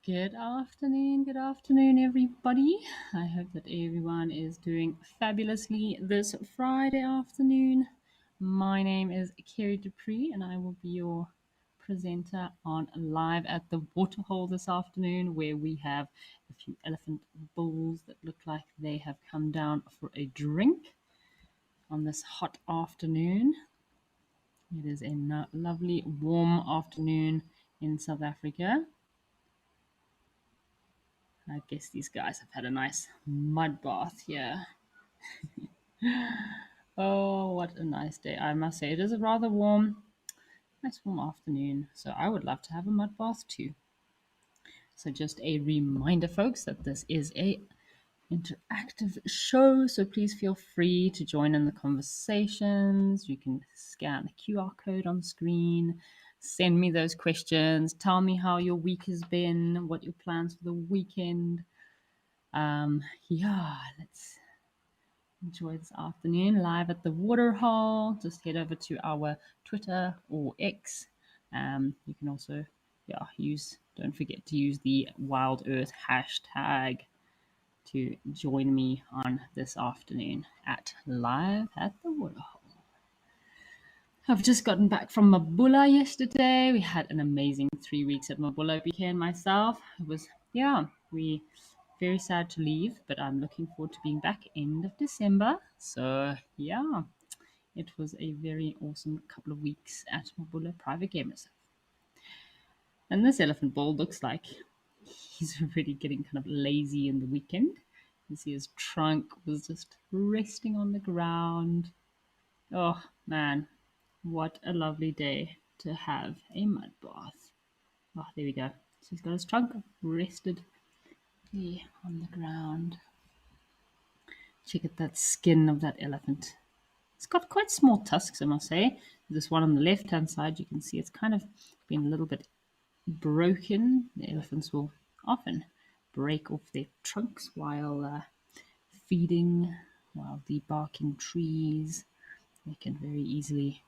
Good afternoon, everybody. I hope that everyone is doing fabulously this Friday afternoon. My name is Kerry Dupree, and I will be your presenter on Live at the Waterhole this afternoon, where we have a few elephant bulls that look like they have come down for a drink on this hot afternoon. It is a lovely, warm afternoon in South Africa. I guess these guys have had a nice mud bath here. Oh, what a nice day. I must say, it is a rather nice warm afternoon. So I would love to have a mud bath too. So just a reminder, folks, that this is a interactive show. So please feel free to join in the conversations. You can scan the QR code on screen. Send me those questions. Tell me how your week has been, what your plans for the weekend. Let's enjoy this afternoon live at the waterhole. Just head over to our Twitter or X. You can also, don't forget to use the Wild Earth hashtag to join me on this afternoon at live at the waterhole. I've just gotten back from Mabula yesterday. We had an amazing 3 weeks at Mabula, BK and myself. It was, we very sad to leave, but I'm looking forward to being back end of December. So, it was a very awesome couple of weeks at Mabula Private Game Reserve. And this elephant bull looks like he's already getting kind of lazy in the weekend. You see his trunk was just resting on the ground. Oh, man. What a lovely day to have a mud bath. Oh, there we go. So he's got his trunk rested there on the ground. Check out that skin of that elephant. It's got quite small tusks, I must say. This one on the left-hand side, you can see it's kind of been a little bit broken. The elephants will often break off their trunks while feeding, while debarking trees. They can very easily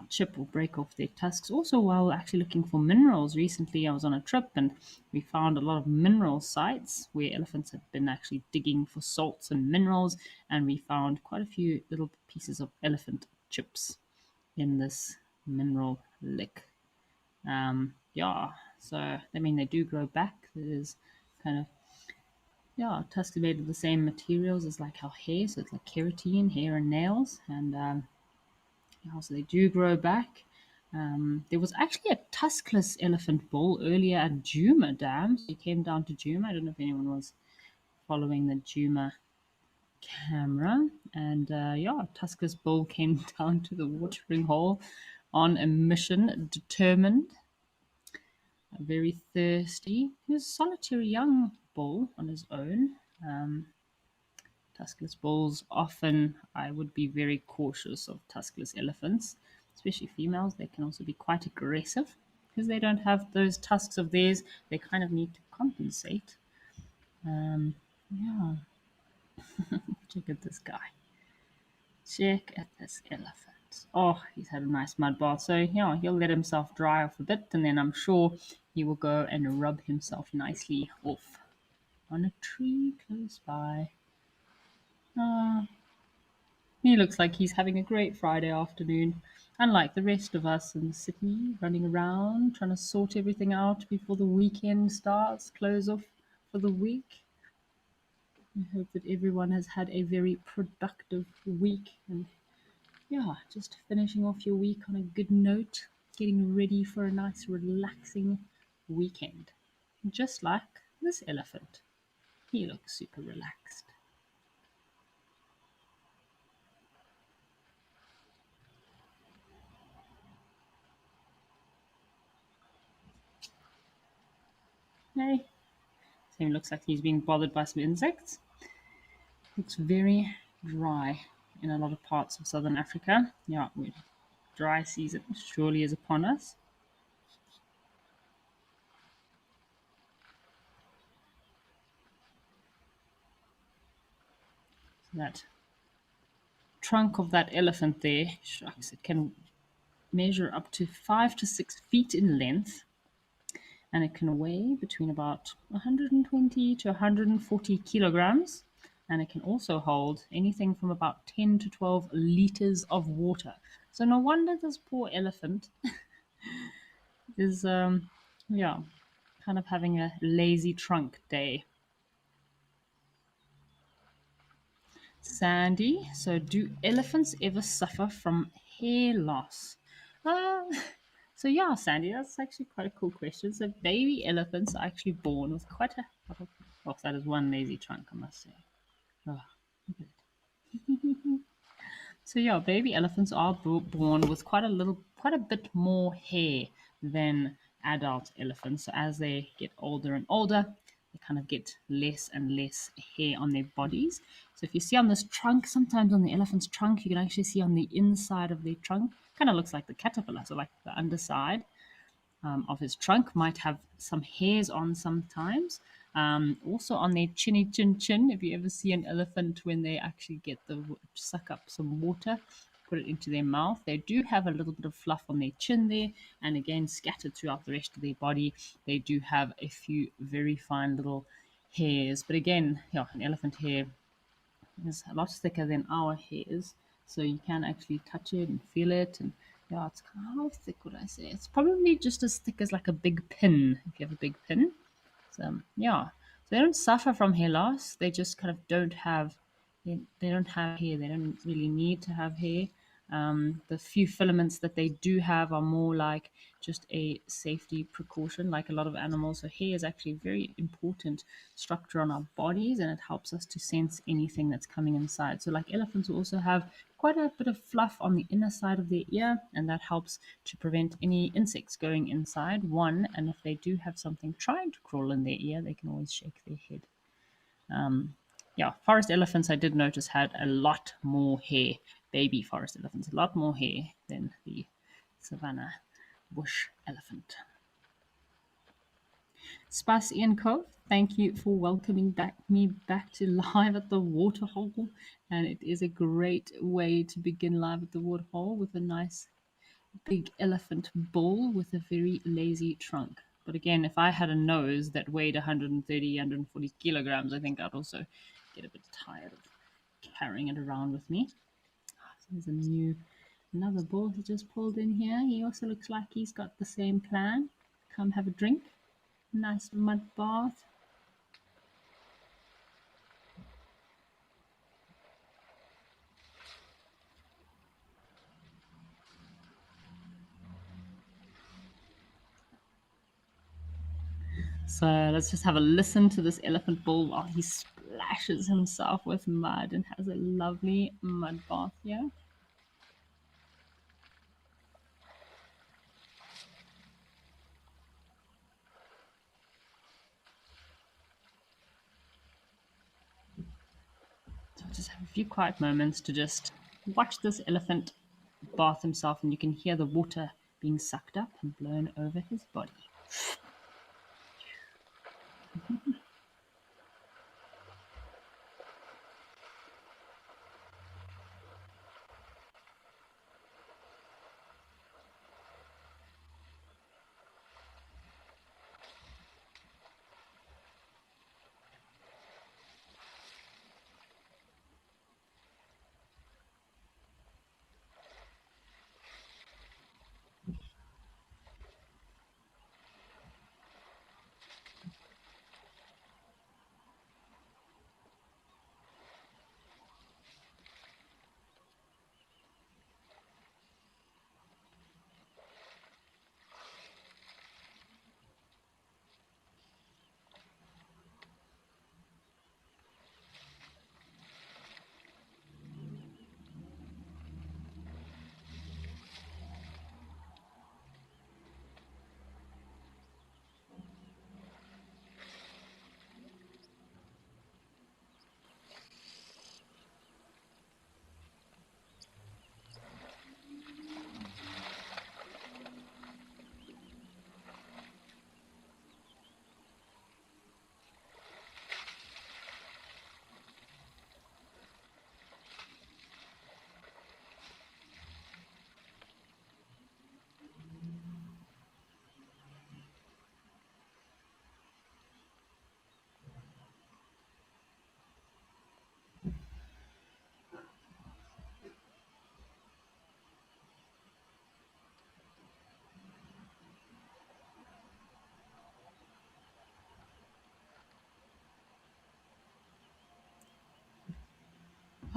chip or break off their tusks. Also, while actually looking for minerals, recently I was on a trip and we found a lot of mineral sites where elephants had been actually digging for salts and minerals, and we found quite a few little pieces of elephant chips in this mineral lick. So I mean, they do grow back. There's kind of tusks are made of the same materials as like our hair, so it's like keratin, hair and nails, and so they do grow back. There was actually a tuskless elephant bull earlier at Djuma Dam. So he came down to Djuma. I don't know if anyone was following the Djuma camera. And tuskless bull came down to the watering hole on a mission, determined, very thirsty. He was a solitary young bull on his own. Tuskless bulls, often I would be very cautious of tuskless elephants, especially females. They can also be quite aggressive because they don't have those tusks of theirs. They kind of need to compensate. Yeah, check at this guy. Check at this elephant. Oh, he's had a nice mud bath. So, he'll let himself dry off a bit, and then I'm sure he will go and rub himself nicely off on a tree close by. He looks like he's having a great Friday afternoon, unlike the rest of us in the city, running around, trying to sort everything out before the weekend starts, close off for the week. I hope that everyone has had a very productive week and, just finishing off your week on a good note, getting ready for a nice, relaxing weekend. Just like this elephant. He looks super relaxed. Hey, same looks like he's being bothered by some insects. Looks very dry in a lot of parts of southern Africa. Yeah, dry season surely is upon us. So that trunk of that elephant there, shucks, it can measure up to 5 to 6 feet in length. and it can weigh between about 120 to 140 kilograms. And it can also hold anything from about 10 to 12 liters of water. So no wonder this poor elephant is, yeah, kind of having a lazy trunk day. Sandy, so do elephants ever suffer from hair loss? Uh, so yeah, Sandy, that's actually quite a cool question. So baby elephants are actually born with quite a lot of, oh, that is one lazy trunk, I must say. Oh, look at it. So yeah, baby elephants are born with quite a bit more hair than adult elephants. So as they get older and older, they kind of get less and less hair on their bodies. So if you see on this trunk, sometimes on the elephant's trunk, you can actually see on the inside of their trunk, kind of looks like the caterpillar, so like the underside of his trunk might have some hairs on sometimes. Also on their chinny chin, if you ever see an elephant when they actually get the suck up some water, put it into their mouth, they do have a little bit of fluff on their chin there, and again scattered throughout the rest of their body, they do have a few very fine little hairs. But again, yeah, an elephant hair is a lot thicker than our hairs, so you can actually touch it and feel it. And yeah, it's kind of, how thick would I say? It's probably just as thick as like a big pin, if you have a big pin. So yeah, so they don't suffer from hair loss. They just kind of don't have they don't have hair. They don't really need to have hair. The few filaments that they do have are more like just a safety precaution, like a lot of animals. So hair is actually a very important structure on our bodies, and it helps us to sense anything that's coming inside. So like elephants also have quite a bit of fluff on the inner side of their ear, and that helps to prevent any insects going inside. One, and if they do have something trying to crawl in their ear, they can always shake their head. Yeah, forest elephants I did notice had a lot more hair. Baby forest elephants, a lot more hair than the savannah bush elephant. Spas Ian Cove, thank you for welcoming me back to Live at the Waterhole. And it is a great way to begin Live at the Waterhole with a nice big elephant bull with a very lazy trunk. But again, if I had a nose that weighed 130, 140 kilograms, I think I'd also get a bit tired of carrying it around with me. So there's another bull he just pulled in here. He also looks like he's got the same plan. Come have a drink. Nice mud bath. So let's just have a listen to this elephant bull while he splashes himself with mud and has a lovely mud bath here. So just have a few quiet moments to just watch this elephant bath himself, and you can hear the water being sucked up and blown over his body.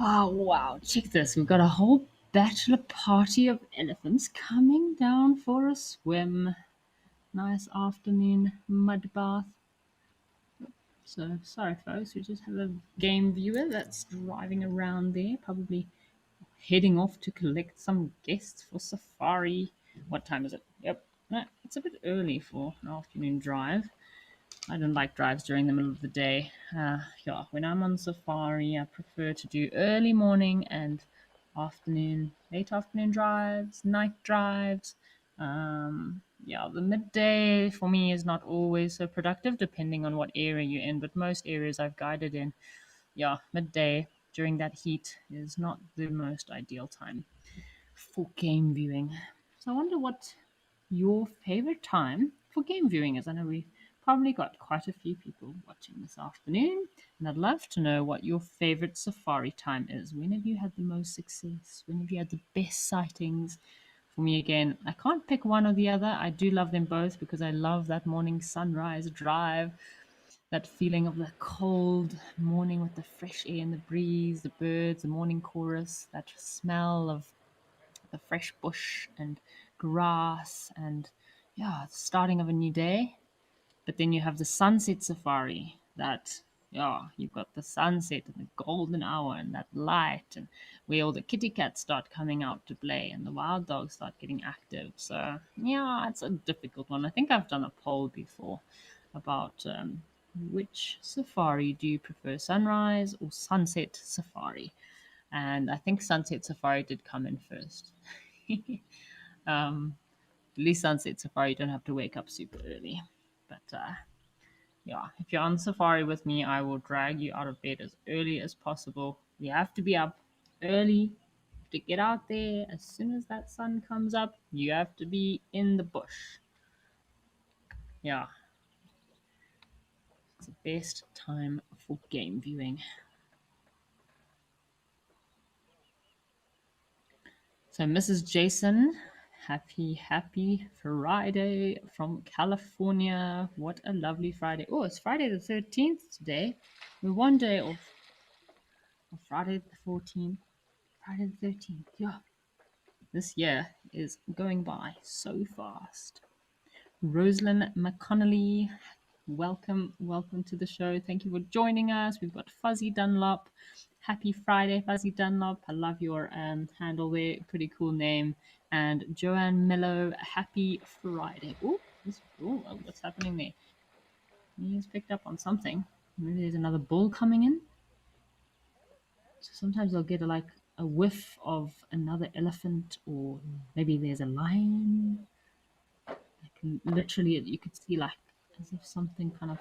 Oh, wow. Check this. We've got a whole bachelor party of elephants coming down for a swim. Nice afternoon mud bath. So, sorry, folks. We just have a game viewer that's driving around there, probably heading off to collect some guests for safari. What time is it? Yep. It's a bit early for an afternoon drive. I don't like drives during the middle of the day. Yeah, when I'm on safari, I prefer to do early morning and late afternoon drives, night drives. Yeah, the midday for me is not always so productive, depending on what area you're in. But most areas I've guided in, yeah, midday during that heat is not the most ideal time for game viewing. So I wonder what your favorite time for game viewing is. I know we've probably got quite a few people watching this afternoon, and I'd love to know what your favorite safari time is. When have you had the most success? When have you had the best sightings? For me, again, I can't pick one or the other. I do love them both because I love that morning sunrise drive, that feeling of the cold morning with the fresh air and the breeze, the birds, the morning chorus, that smell of the fresh bush and grass and yeah, the starting of a new day. But then you have the sunset safari that yeah, you've got the sunset and the golden hour and that light and where all the kitty cats start coming out to play and the wild dogs start getting active. So yeah, it's a difficult one. I think I've done a poll before about which safari do you prefer, sunrise or sunset safari? And I think sunset safari did come in first. At least sunset safari, you don't have to wake up super early. But yeah, if you're on safari with me, I will drag you out of bed as early as possible. You have to be up early to get out there. As soon as that sun comes up, you have to be in the bush. Yeah, it's the best time for game viewing. So, Mrs. Jason, happy Friday from California. What a lovely Friday. Oh, it's Friday the 13th today. We're one day off of Friday the 14th. Friday the 13th. Yeah, this year is going by so fast. Rosalind McConnelly, welcome to the show. Thank you for joining us. We've got Fuzzy Dunlop. Happy Friday, Fuzzy Dunlop. I love your handle there. Pretty cool name. And Joanne Mello, happy Friday. What's happening there? He's picked up on something. Maybe there's another bull coming in. So sometimes I'll get a whiff of another elephant, or maybe there's a lion. Literally, you could see like as if something kind of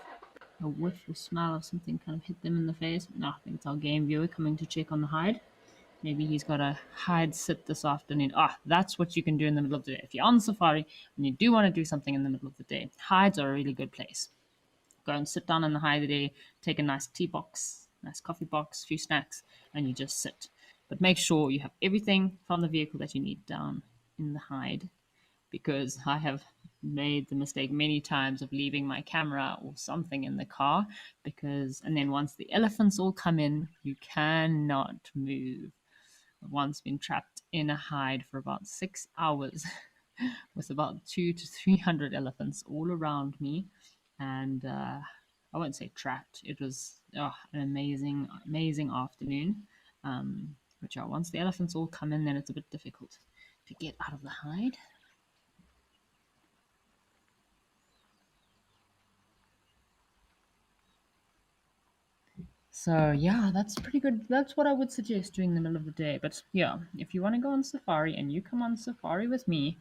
a whiff or smell of something kind of hit them in the face. No, I think it's our game viewer coming to check on the hide. Maybe he's got a hide sit this afternoon. That's what you can do in the middle of the day. If you're on safari and you do want to do something in the middle of the day, hides are a really good place. Go and sit down in the hide today, take a nice tea box, nice coffee box, a few snacks, and you just sit. But make sure you have everything from the vehicle that you need down in the hide, because I have made the mistake many times of leaving my camera or something in the car, and then once the elephants all come in, you cannot move. I've once been trapped in a hide for about 6 hours with about 200 to 300 elephants all around me, and I won't say trapped. It was an amazing afternoon. But yeah, once the elephants all come in, then it's a bit difficult to get out of the hide. So yeah, that's pretty good. That's what I would suggest doing in the middle of the day. But yeah, if you want to go on safari and you come on safari with me,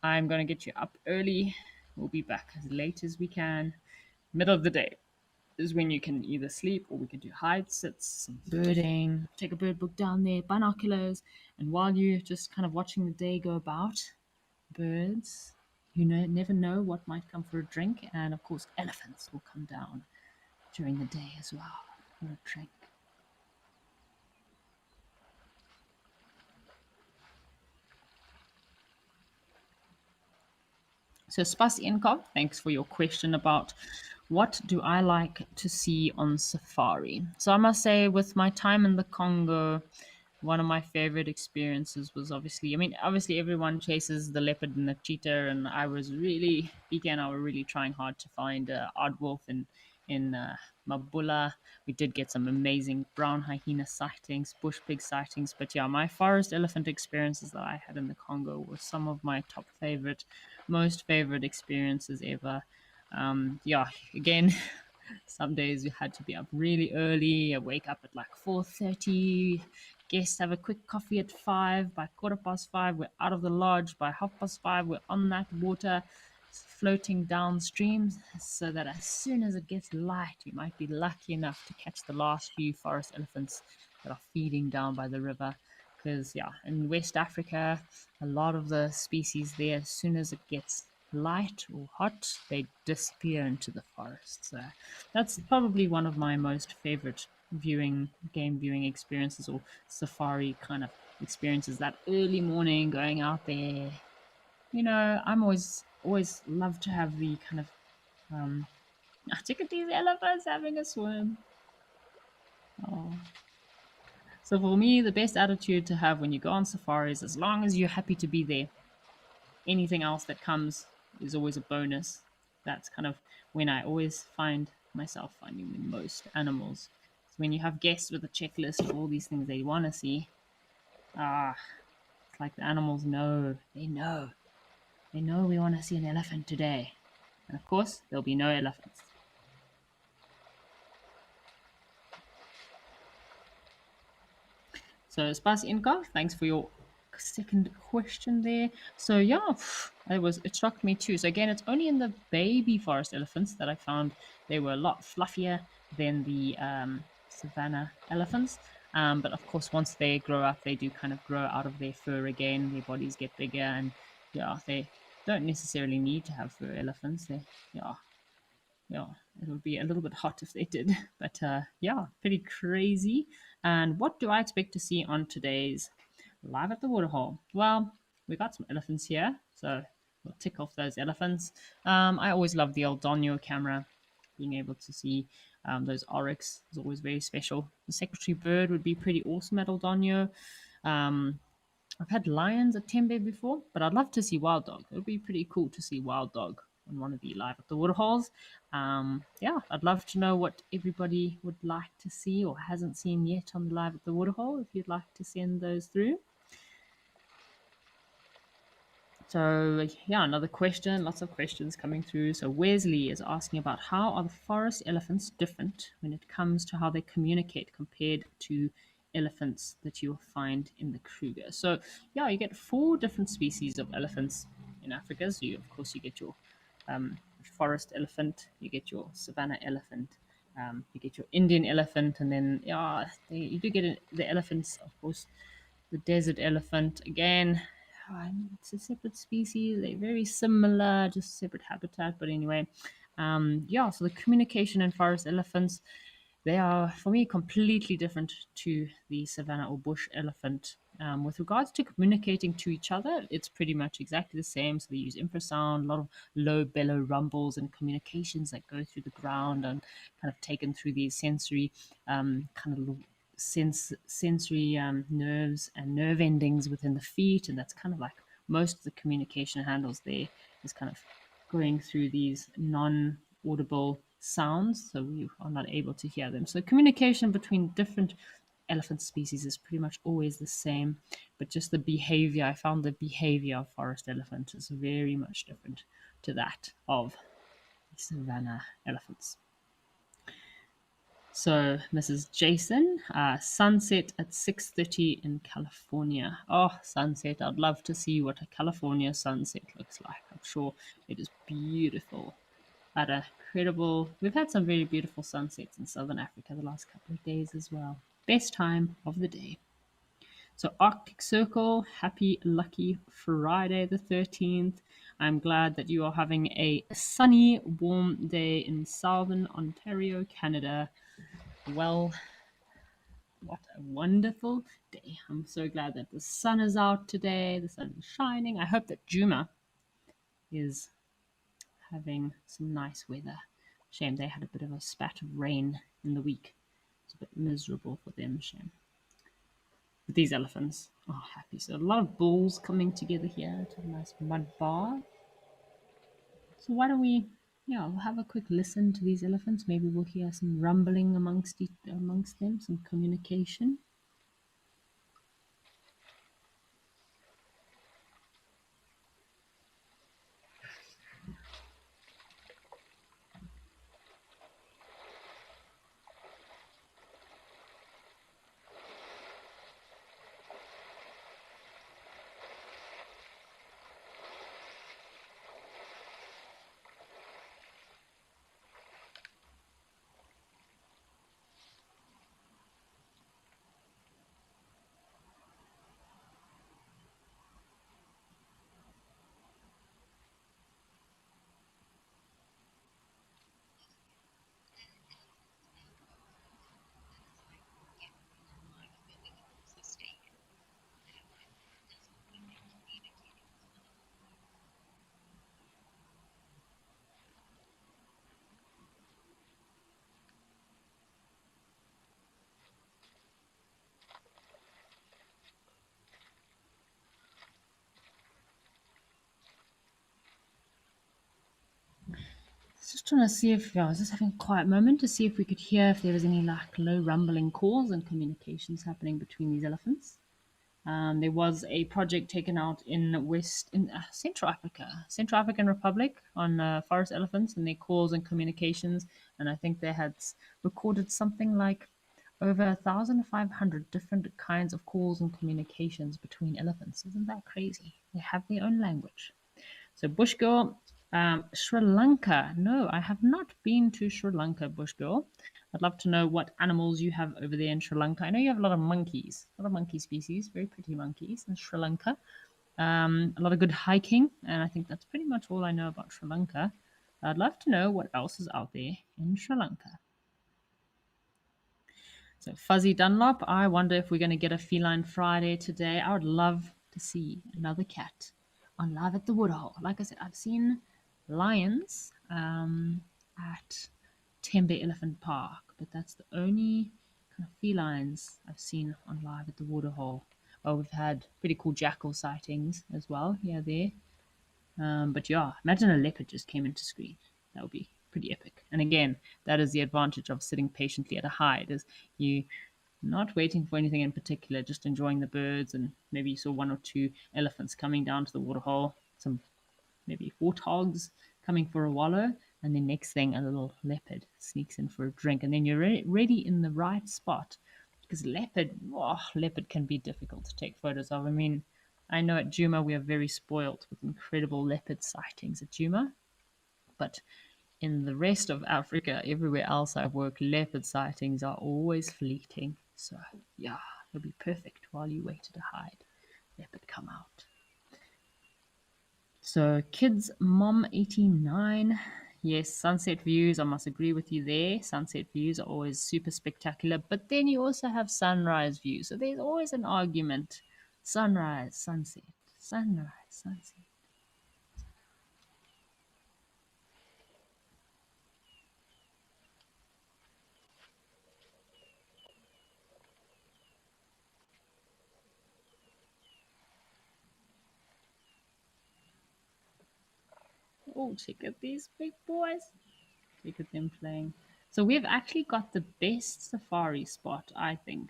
I'm gonna get you up early. We'll be back as late as we can. Middle of the day is when you can either sleep or we can do hide sits, some birding, take a bird book down there, binoculars, and while you're just kind of watching the day go about, birds, never know what might come for a drink, and of course elephants will come down during the day as well for a drink. So Spas Inkov, thanks for your question about What do I like to see on safari? So I must say, with my time in the Congo, one of my favorite experiences was obviously, I mean, obviously everyone chases the leopard and the cheetah, and I was really, Ika and I were really trying hard to find aardwolf in Mabula. We did get some amazing brown hyena sightings, bush pig sightings, but yeah, my forest elephant experiences that I had in the Congo were some of my top favorite, most favorite experiences ever. Yeah, again, some days we had to be up really early. I wake up at like 4:30. Guests have a quick coffee at 5. By 5:15, we're out of the lodge. By 5:30, we're on that water, floating downstream, so that as soon as it gets light, we might be lucky enough to catch the last few forest elephants that are feeding down by the river. Because yeah, in West Africa, a lot of the species there, as soon as it gets light or hot, they disappear into the forests. So that's probably one of my most favorite game viewing experiences, or safari kind of experiences. That early morning going out there. I'm always love to have the kind of look at these elephants having a swim. Oh. So for me, the best attitude to have when you go on safaris, as long as you're happy to be there, anything else that comes is always a bonus. That's kind of when I always find myself finding the most animals. So when you have guests with a checklist of all these things they want to see, ah, it's like the animals know. They know we want to see an elephant today. And of course, there'll be no elephants. So Spas Inka, thanks for your second question there. So yeah, it shocked me too. So again, it's only in the baby forest elephants that I found they were a lot fluffier than the savannah elephants. But of course, once they grow up, they do kind of grow out of their fur again. Their bodies get bigger, and yeah, they don't necessarily need to have fur elephants. Yeah, it would be a little bit hot if they did. But yeah, pretty crazy. And what do I expect to see on today's Live at the Waterhole? Well, we got some elephants here, so we'll tick off those elephants. I always love the old Donio camera. Being able to see those oryx is always very special. The secretary bird would be pretty awesome at Oldonio. Um, I've had lions at Tembe before, but I'd love to see wild dog. It would be pretty cool to see wild dog on one of the Live at the Waterholes. Yeah, I'd love to know what everybody would like to see or hasn't seen yet on the Live at the Waterhole. If you'd like to send those through. So yeah, another question. Lots of questions coming through. So Wesley is asking about how are the forest elephants different when it comes to how they communicate compared to elephants that you'll find in the Kruger. So yeah, you get 4 different species of elephants in Africa. So of course you get your forest elephant, you get your savanna elephant, you get your Indian elephant, and then yeah, you do get the elephants, of course, the desert elephant again. It's a separate species. They're very similar, just separate habitat. But anyway, yeah. So the communication in forest elephants, they are for me completely different to the savanna or bush elephant. With regards to communicating to each other, it's pretty much exactly the same. So they use infrasound, a lot of low bellow rumbles and communications that go through the ground and kind of taken through these sensory kind of sensory nerves and nerve endings within the feet, and that's kind of like most of the communication handles there is kind of going through these non-audible sounds, so we are not able to hear them. So communication between different elephant species is pretty much always the same, but just the behavior, I found the behavior of forest elephants is very much different to that of savanna elephants. So, Mrs. Jason, sunset at 6:30 in California. Oh, sunset! I'd love to see what a California sunset looks like. I'm sure it is beautiful. Had a incredible. We've had some very beautiful sunsets in Southern Africa the last couple of days as well. Best time of the day. So, Arctic Circle, happy lucky Friday the 13th. I'm glad that you are having a sunny, warm day in Southern Ontario, Canada. Well, what a wonderful day. I'm so glad that the sun is out today. The sun is shining. I hope that Juma is having some nice weather. Shame they had a bit of a spat of rain in the week. It's a bit miserable for them. Shame. But these elephants are happy. So a lot of bulls coming together here to a nice mud bar. So why don't we, yeah, we'll have a quick listen to these elephants. Maybe we'll hear some rumbling amongst them, some communication. Just trying to see if, yeah, I was just having a quiet moment to see if we could hear if there was any like low rumbling calls and communications happening between these elephants. There was a project taken out in Central African Republic on forest elephants and their calls and communications, and I think they had recorded something like over 1,500 different kinds of calls and communications between elephants. Isn't that crazy? They have their own language. So Bush Girl, Sri Lanka. No, I have not been to Sri Lanka, Bush Girl. I'd love to know what animals you have over there in Sri Lanka. I know you have a lot of monkeys, a lot of monkey species, very pretty monkeys in Sri Lanka. A lot of good hiking, and I think that's pretty much all I know about Sri Lanka. I'd love to know what else is out there in Sri Lanka. So Fuzzy Dunlop, I wonder if we're going to get a Feline Friday today. I would love to see another cat on Live at the Woodhole. Like I said, I've seen lions at Tembe Elephant Park, but that's the only kind of felines I've seen on Live at the Waterhole. Oh, we've had pretty cool jackal sightings as well here there. But yeah, imagine a leopard just came into screen. That would be pretty epic. And again, that is the advantage of sitting patiently at a hide, is you not waiting for anything in particular, just enjoying the birds, and maybe you saw one or two elephants coming down to the waterhole, some maybe warthogs coming for a wallow, and then next thing a little leopard sneaks in for a drink, and then you're ready in the right spot. Because leopard can be difficult to take photos of. I mean, I know at Juma we are very spoilt with incredible leopard sightings at Juma, but in the rest of Africa, everywhere else I've worked, leopard sightings are always fleeting. So yeah, it'll be perfect while you wait to hide. Leopard come out. So kids mom 89. Yes, sunset views, I must agree with you there. Sunset views are always super spectacular, but then you also have sunrise views. So there's always an argument. Sunrise, sunset, sunrise, sunset. Oh, check out these big boys. Look at them playing. So we've actually got the best safari spot, I think,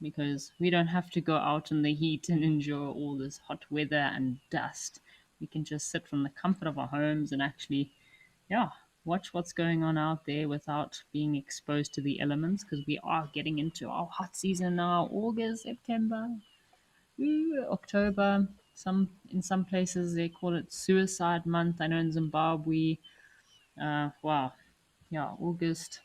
because we don't have to go out in the heat and endure all this hot weather and dust. We can just sit from the comfort of our homes and actually, yeah, watch what's going on out there without being exposed to the elements, because we are getting into our hot season now. August, September, October. In some places they call it suicide month. I know in Zimbabwe, wow, yeah, August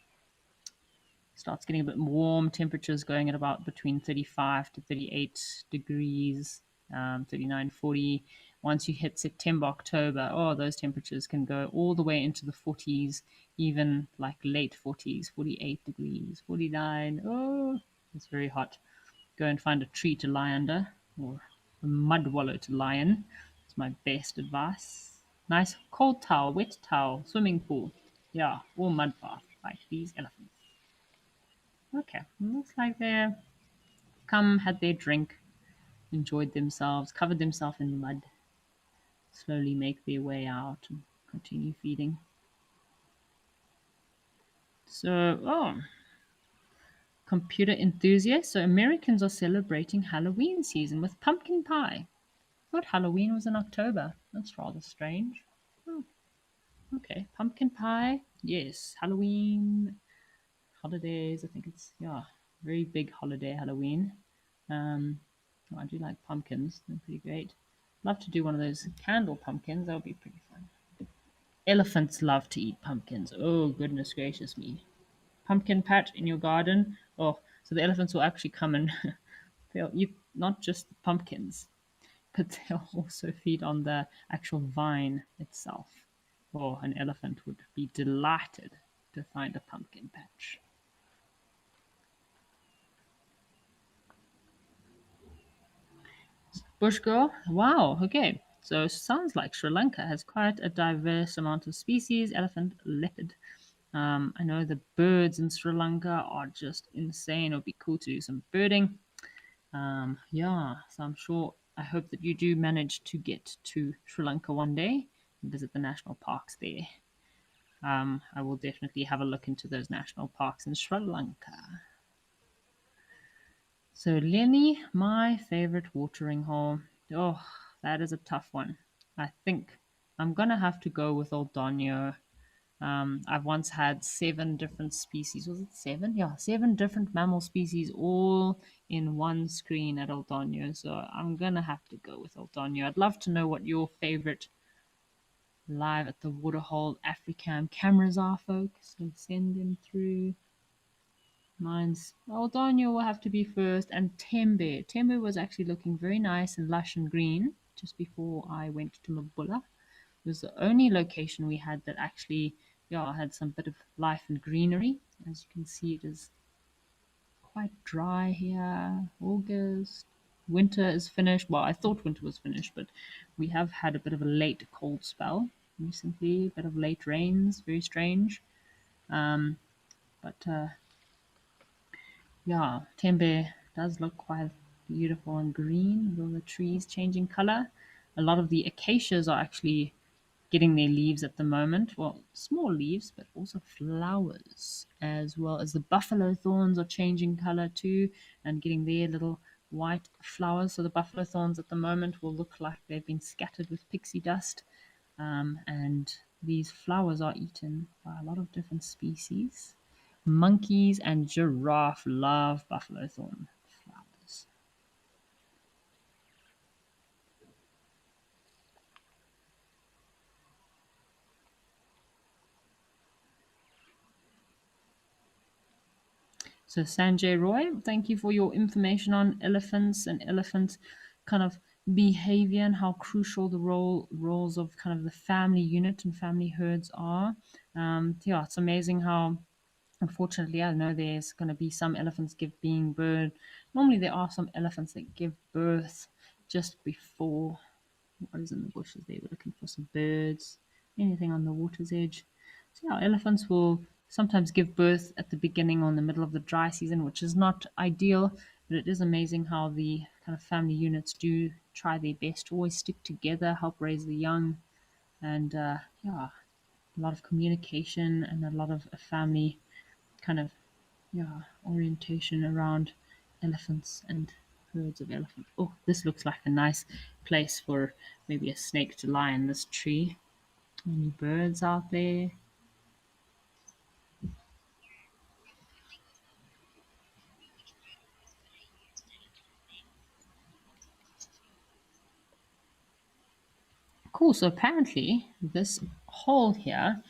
starts getting a bit warm. Temperatures going at about between 35 to 38 degrees, 39, 40. Once you hit September, October, oh, those temperatures can go all the way into the 40s, even like late 40s, 48 degrees, 49. Oh, it's very hot. Go and find a tree to lie under, or a mud wallow to lie in. It's my best advice. Nice cold towel, wet towel, swimming pool. Yeah, or mud bath like these elephants. Okay, looks like they're come, had their drink, enjoyed themselves, covered themselves in mud, slowly make their way out and continue feeding. So, oh, computer enthusiasts. So, Americans are celebrating Halloween season with pumpkin pie. I thought Halloween was in October. That's rather strange. Oh, okay, pumpkin pie. Yes, Halloween holidays. I think it's yeah, very big holiday Halloween. Um, I do like pumpkins. They're pretty great. Love to do one of those candle pumpkins. That would be pretty fun. Elephants love to eat pumpkins. Oh, goodness gracious me. Pumpkin patch in your garden. Oh, so the elephants will actually come and they'll eat not just the pumpkins, but they'll also feed on the actual vine itself. Oh, an elephant would be delighted to find a pumpkin patch. Bush girl? Wow, okay. So sounds like Sri Lanka has quite a diverse amount of species, elephant, leopard. I know the birds in Sri Lanka are just insane. It would be cool to do some birding. Yeah, so I'm sure, I hope that you do manage to get to Sri Lanka one day and visit the national parks there. I will definitely have a look into those national parks in Sri Lanka. So, Lenny, my favorite watering hole. Oh, that is a tough one. I think I'm gonna have to go with Old Donyo. I've once had 7 different species. Was it 7? Yeah, 7 different mammal species all in one screen at Old Donyo. So I'm gonna have to go with Old Donyo. I'd love to know what your favorite live at the waterhole Africam cameras are, folks. So send them through. Mine's Aldania will have to be first, and Tembe. Tembe was actually looking very nice and lush and green just before I went to Mabula. It was the only location we had that actually, yeah, had some bit of life and greenery. As you can see, it is quite dry here. August. Winter is finished. Well, I thought winter was finished, but we have had a bit of a late cold spell recently, a bit of late rains, very strange. But yeah, Tembe does look quite beautiful and green with all the trees changing color. A lot of the acacias are actually getting their leaves at the moment. Well, small leaves, but also flowers, as well as the buffalo thorns are changing color too and getting their little white flowers. So the buffalo thorns at the moment will look like they've been scattered with pixie dust. And these flowers are eaten by a lot of different species. Monkeys and giraffe love buffalo thorn flowers. So Sanjay Roy, thank you for your information on elephants and elephant kind of behavior and how crucial the roles of kind of the family unit and family herds are. Yeah, it's amazing how unfortunately, I know there's going to be some elephants being birth. Normally, there are some elephants that give birth just before. What is in the bushes there? We're looking for some birds, anything on the water's edge. So, yeah, elephants will sometimes give birth at the beginning or in the middle of the dry season, which is not ideal, but it is amazing how the kind of family units do try their best to always stick together, help raise the young, and yeah, a lot of communication and a lot of family kind of yeah orientation around elephants and herds of elephants. Oh, this looks like a nice place for maybe a snake to lie in this tree. Any birds out there? Cool. So apparently, this hole here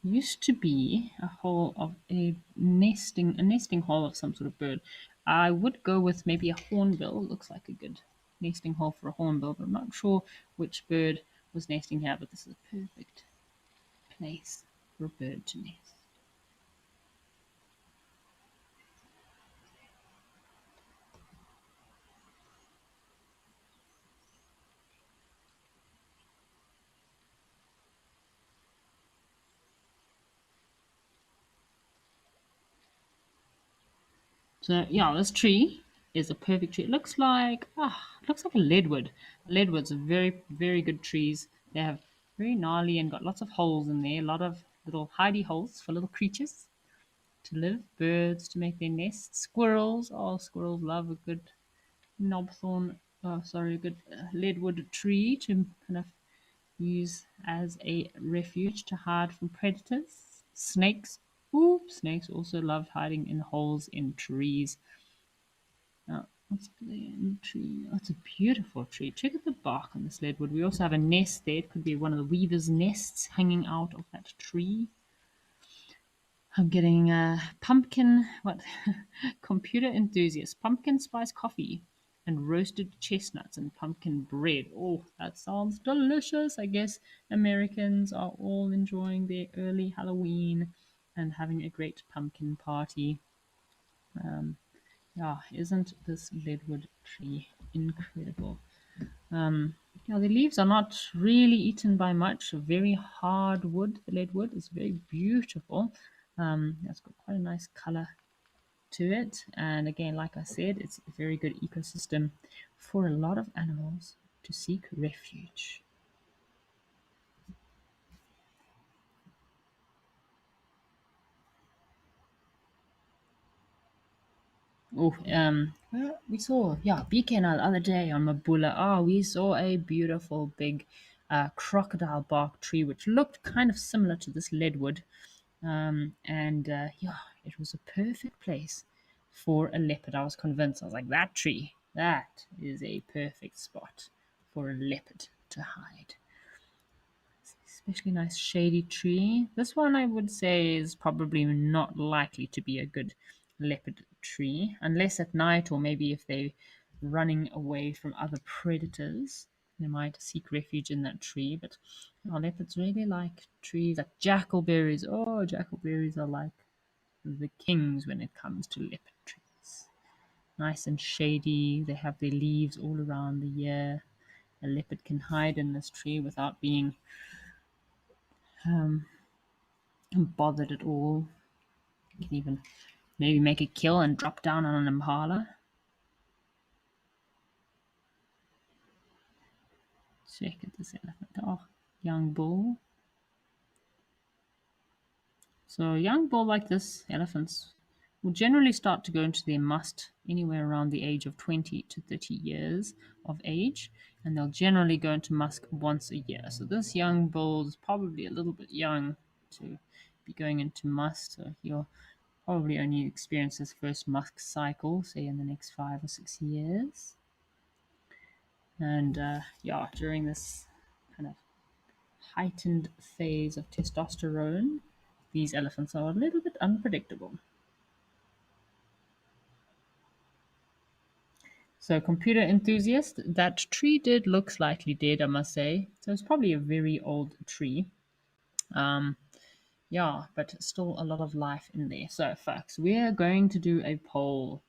used to be a hole of a nesting hole of some sort of bird. I would go with maybe a hornbill. Looks like a good nesting hole for a hornbill, but I'm not sure which bird was nesting here. But this is a perfect place for a bird to nest. So yeah, this tree is a perfect tree. It looks like a leadwood. Leadwoods are very good trees. They have very gnarly and got lots of holes in there. A lot of little hidey holes for little creatures to live. Birds to make their nests. Squirrels. Oh, squirrels love a good knobthorn. Oh, sorry, a good leadwood tree to kind of use as a refuge to hide from predators. Snakes. Ooh, snakes also love hiding in holes in trees. What's the tree? Oh, it's a beautiful tree. Check out the bark on this leadwood. We also have a nest there. It could be one of the weaver's nests hanging out of that tree. I'm getting a pumpkin, what? Computer enthusiast. Pumpkin spice coffee and roasted chestnuts and pumpkin bread. Oh, that sounds delicious. I guess Americans are all enjoying their early Halloween and having a great pumpkin party. Um, yeah, isn't this leadwood tree incredible? Um, yeah, the leaves are not really eaten by much. Very hard wood. The leadwood is very beautiful. It's got quite a nice color to it. And again, like I said, it's a very good ecosystem for a lot of animals to seek refuge. Oh, well, we saw, yeah, Beacon the other day on Mabula. Oh, we saw a beautiful big crocodile bark tree, which looked kind of similar to this leadwood. And yeah, it was a perfect place for a leopard. I was convinced. I was like, that tree, that is a perfect spot for a leopard to hide. Especially nice shady tree. This one I would say is probably not likely to be a good leopard tree, unless at night or maybe if they're running away from other predators. They might seek refuge in that tree, but leopards really like trees like jackalberries. Oh, jackalberries are like the kings when it comes to leopard trees. Nice and shady. They have their leaves all around the year. A leopard can hide in this tree without being um, bothered at all. You can even maybe make a kill and drop down on an impala. Check at this elephant. Oh, young bull. So young bull like this, elephants will generally start to go into their must anywhere around the age of 20 to 30 years of age, and they'll generally go into musk once a year. So this young bull is probably a little bit young to be going into musk, so he'll probably only experience his first musk cycle, say in the next 5 or 6 years. And yeah, during this kind of heightened phase of testosterone, these elephants are a little bit unpredictable. So, computer enthusiast, that tree did look slightly dead, I must say. So, it's probably a very old tree. Um, yeah, but still a lot of life in there. So, folks, we're going to do a poll.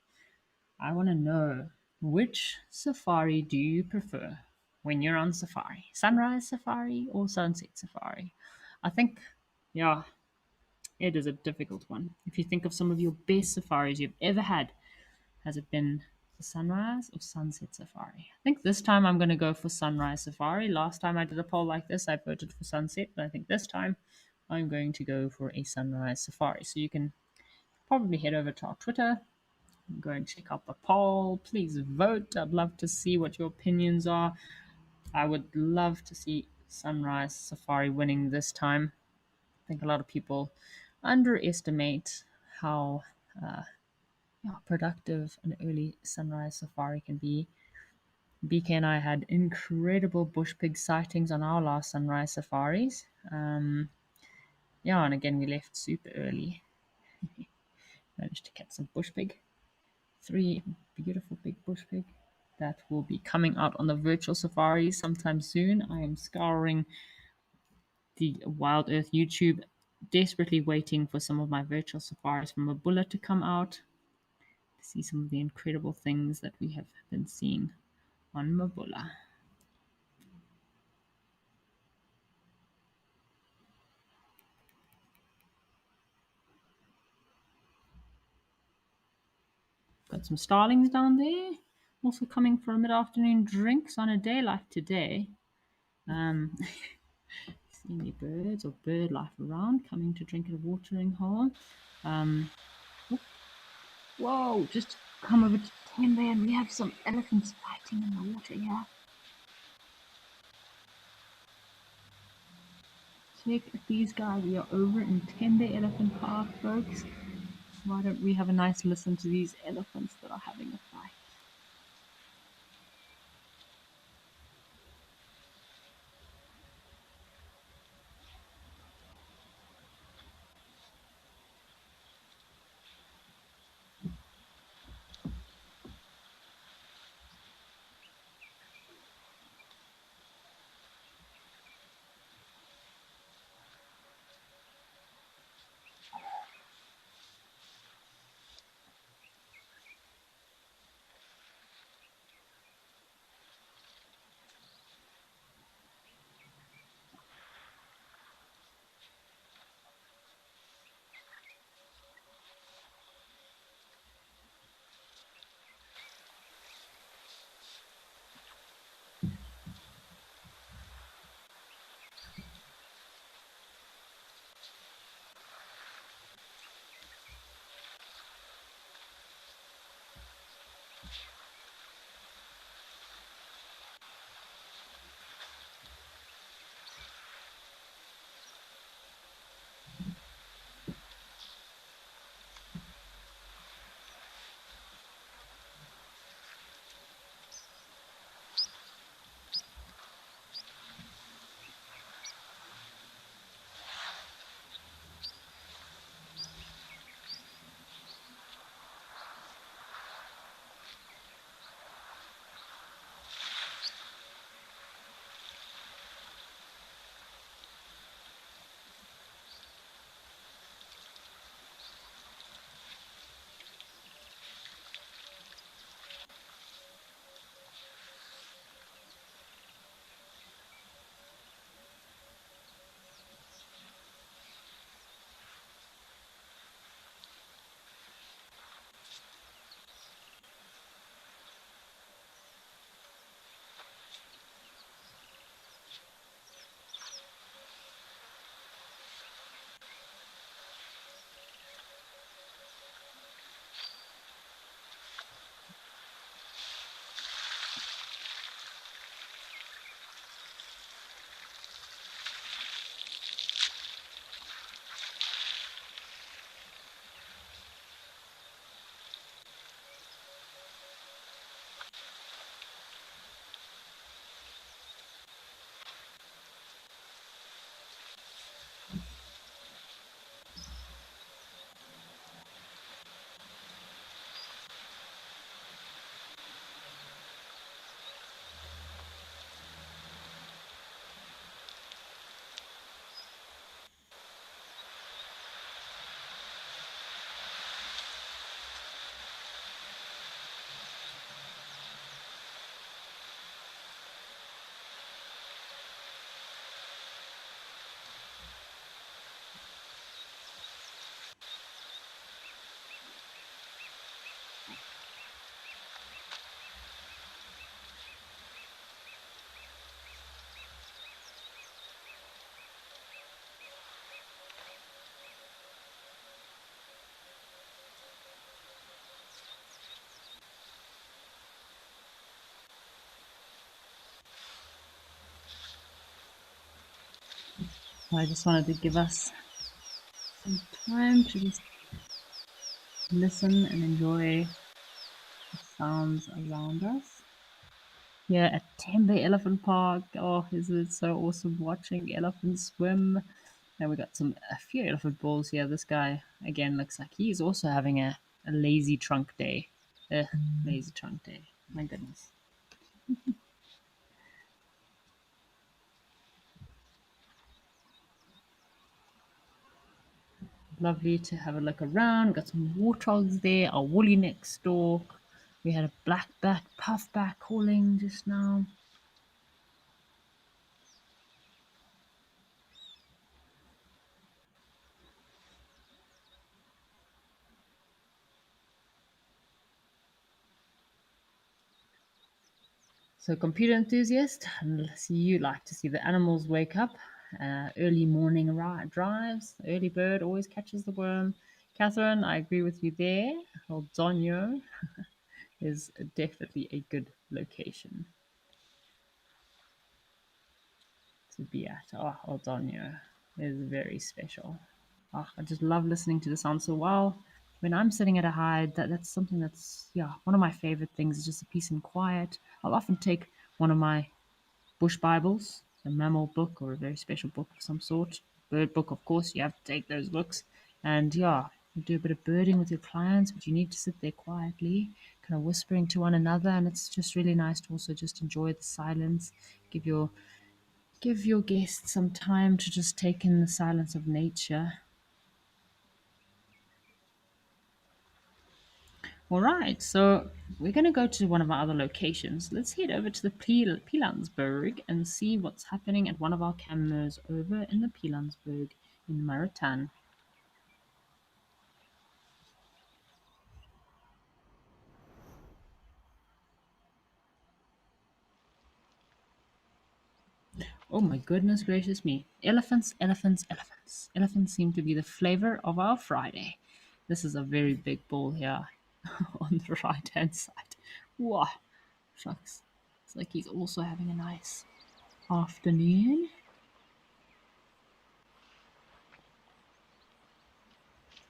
I want to know, which safari do you prefer when you're on safari? Sunrise safari or sunset safari? I think, yeah, it is a difficult one. If you think of some of your best safaris you've ever had, has it been the sunrise or sunset safari? I think this time I'm going to go for sunrise safari. Last time I did a poll like this, I voted for sunset, but I think this time I'm going to go for a sunrise safari. So you can probably head over to our Twitter, go and check out the poll. Please vote. I'd love to see what your opinions are. I would love to see sunrise safari winning this time. I think a lot of people underestimate how productive an early sunrise safari can be. BK and I had incredible bush pig sightings on our last sunrise safaris. Yeah, and again, we left super early. Managed to catch some bush pig. 3 beautiful big bush pig that will be coming out on the virtual safari sometime soon. I am scouring the Wild Earth YouTube, desperately waiting for some of my virtual safaris from Mabula to come out to see some of the incredible things that we have been seeing on Mabula. got some starlings down there, also coming for a mid-afternoon drinks on a day like today. See any birds or bird life around coming to drink at a watering hole. Whoa, just come over to Tembe and we have some elephants fighting in the water here. Check these guys. We are over in Tembe Elephant Park, folks. Why don't we have a nice listen to these elephants that are having a fight? I just wanted to give us some time to just listen and enjoy the sounds around us. Here at Tembe Elephant Park. Oh, is it so awesome watching elephants swim? And we got a few elephant balls here. This guy again looks like he's also having a lazy trunk day. Lazy trunk day. My goodness. Lovely to have a look around. Got some warthogs there, a woolly neck stork. We had a blackback puffback calling just now. So, computer enthusiast, unless you like to see the animals wake up, early morning drives, early bird always catches the worm. Catherine, I agree with you there. Old Donyo is definitely a good location to be at. Oh, Old Donyo is very special. Oh, I just love listening to the sound. So while when I'm sitting at a hide, that's something that's one of my favorite things is just a peace and quiet. I'll often take one of my bush Bibles, a mammal book or a very special book of some sort. Bird book, of course, you have to take those books. And you do a bit of birding with your clients, but you need to sit there quietly, kind of whispering to one another. And it's just really nice to also just enjoy the silence, give your give your guests some time to just take in the silence of nature. All right, so we're going to go to one of our other locations. Let's head over to the Pilansberg and see what's happening at one of our cameras over in the Pilansberg in Maritan. Oh my goodness gracious me. Elephants, elephants, elephants. Elephants seem to be the flavor of our Friday. This is a very big bull here on the right hand side. Wow, shucks. It's like he's also having a nice afternoon.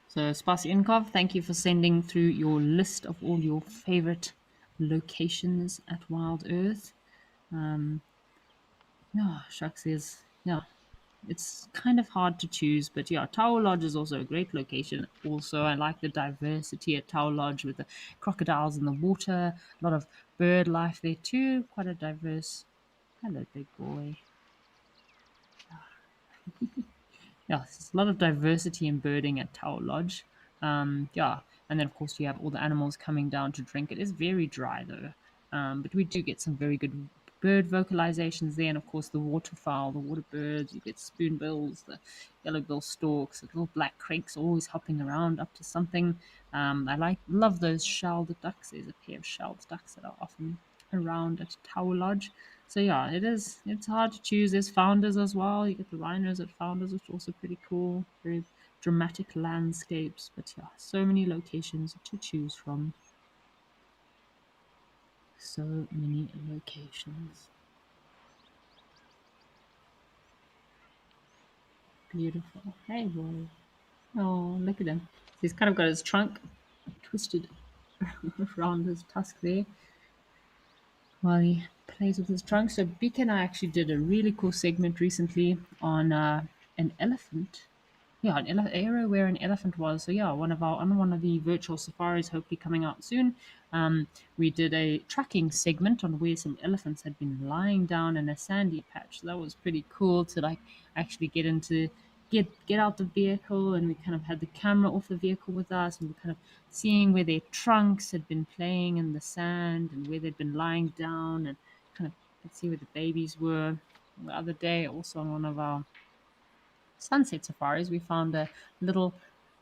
So, Spasienkov, thank you for sending through your list of all your favorite locations at Wild Earth. Um, yeah, shucks is it's kind of hard to choose, but yeah, Tower Lodge is also a great location. Also, I like the diversity at Tower Lodge with the crocodiles in the water, a lot of bird life there too. Quite a diverse. Hello, big boy. Yeah, there's a lot of diversity in birding at Tower Lodge. Yeah, and then of course you have all the animals coming down to drink. It is very dry though, but we do get some very good bird vocalizations there, and of course the waterfowl, the water birds. You get spoonbills, the yellow-bill storks, the little black crakes always hopping around up to something. Love those shelled ducks. There's a pair of shelled ducks that are often around at Tower Lodge. So yeah, it's hard to choose. There's founders as well. You get the rhinos at founders, which are also pretty cool. Very dramatic landscapes. But yeah, so many locations to choose from. So many locations. Beautiful. Hey boy. Oh, look at him. He's kind of got his trunk twisted around his tusk there while he plays with his trunk. So Beak and I actually did a really cool segment recently on an elephant. Yeah, an area where an elephant was. So yeah, one of the virtual safaris, hopefully coming out soon. We did a tracking segment on where some elephants had been lying down in a sandy patch. So that was pretty cool to like actually get out the vehicle, and we kind of had the camera off the vehicle with us, and we kind of seeing where their trunks had been playing in the sand and where they'd been lying down, and kind of could see where the babies were. The other day, also on one of our sunset safaris, we found a little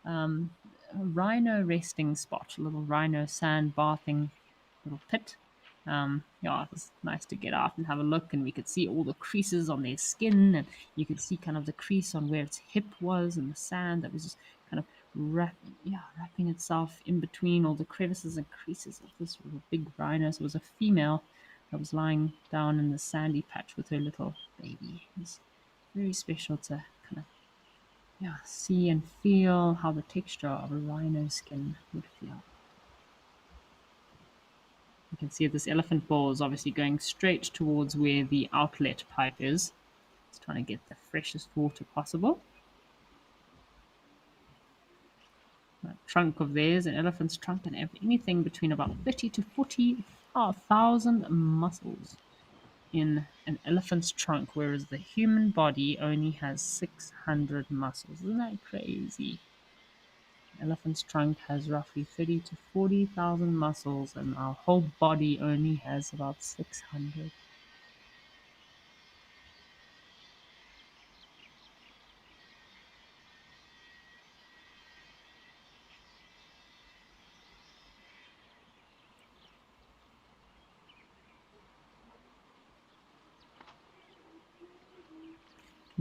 um, rhino resting spot, a little rhino sand bathing little pit. Yeah, it was nice to get out and have a look, and we could see all the creases on their skin, and you could see kind of the crease on where its hip was in the sand that was just kind of wrapping itself in between all the crevices and creases of this little big rhino. So it was a female that was lying down in the sandy patch with her little baby. It was very special to kind of see and feel how the texture of a rhino skin would feel. You can see this elephant ball is obviously going straight towards where the outlet pipe is. It's trying to get the freshest water possible. That trunk of theirs, an elephant's trunk, can have anything between about 30 to 40,000 muscles in an elephant's trunk, whereas the human body only has 600 muscles. Isn't that crazy? Elephant's trunk has roughly 30 to 40,000 muscles, and our whole body only has about 600.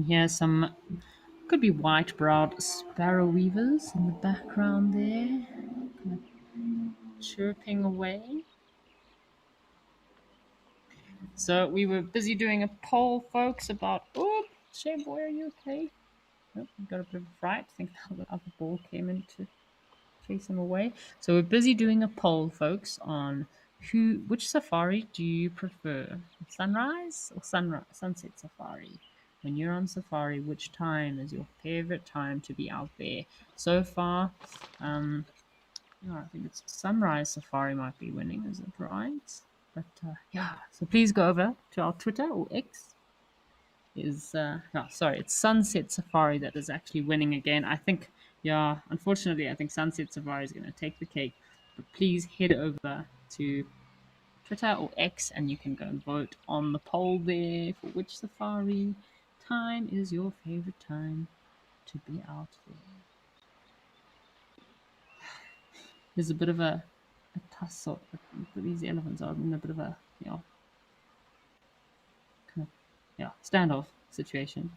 Here's some, could be white-browed sparrow weavers in the background there, chirping away. So we were busy doing a poll, folks, about, oh, Shea Boy, are you okay? Oh, we got a bit of a fright. I think the other ball came in to chase him away. So we're busy doing a poll, folks, on which safari do you prefer? Sunrise or sunset safari? When you're on safari, which time is your favorite time to be out there? So far, yeah, I think it's sunrise safari might be winning, is it right? But yeah, so please go over to our Twitter or X. No, sorry, it's Sunset Safari that is actually winning again. I think, yeah, unfortunately, I think Sunset Safari is going to take the cake. But please head over to Twitter or X and you can go and vote on the poll there for which safari time is your favorite time to be out there. There's a bit of a tussle. These elephants are in a bit of a, kind of, standoff situation.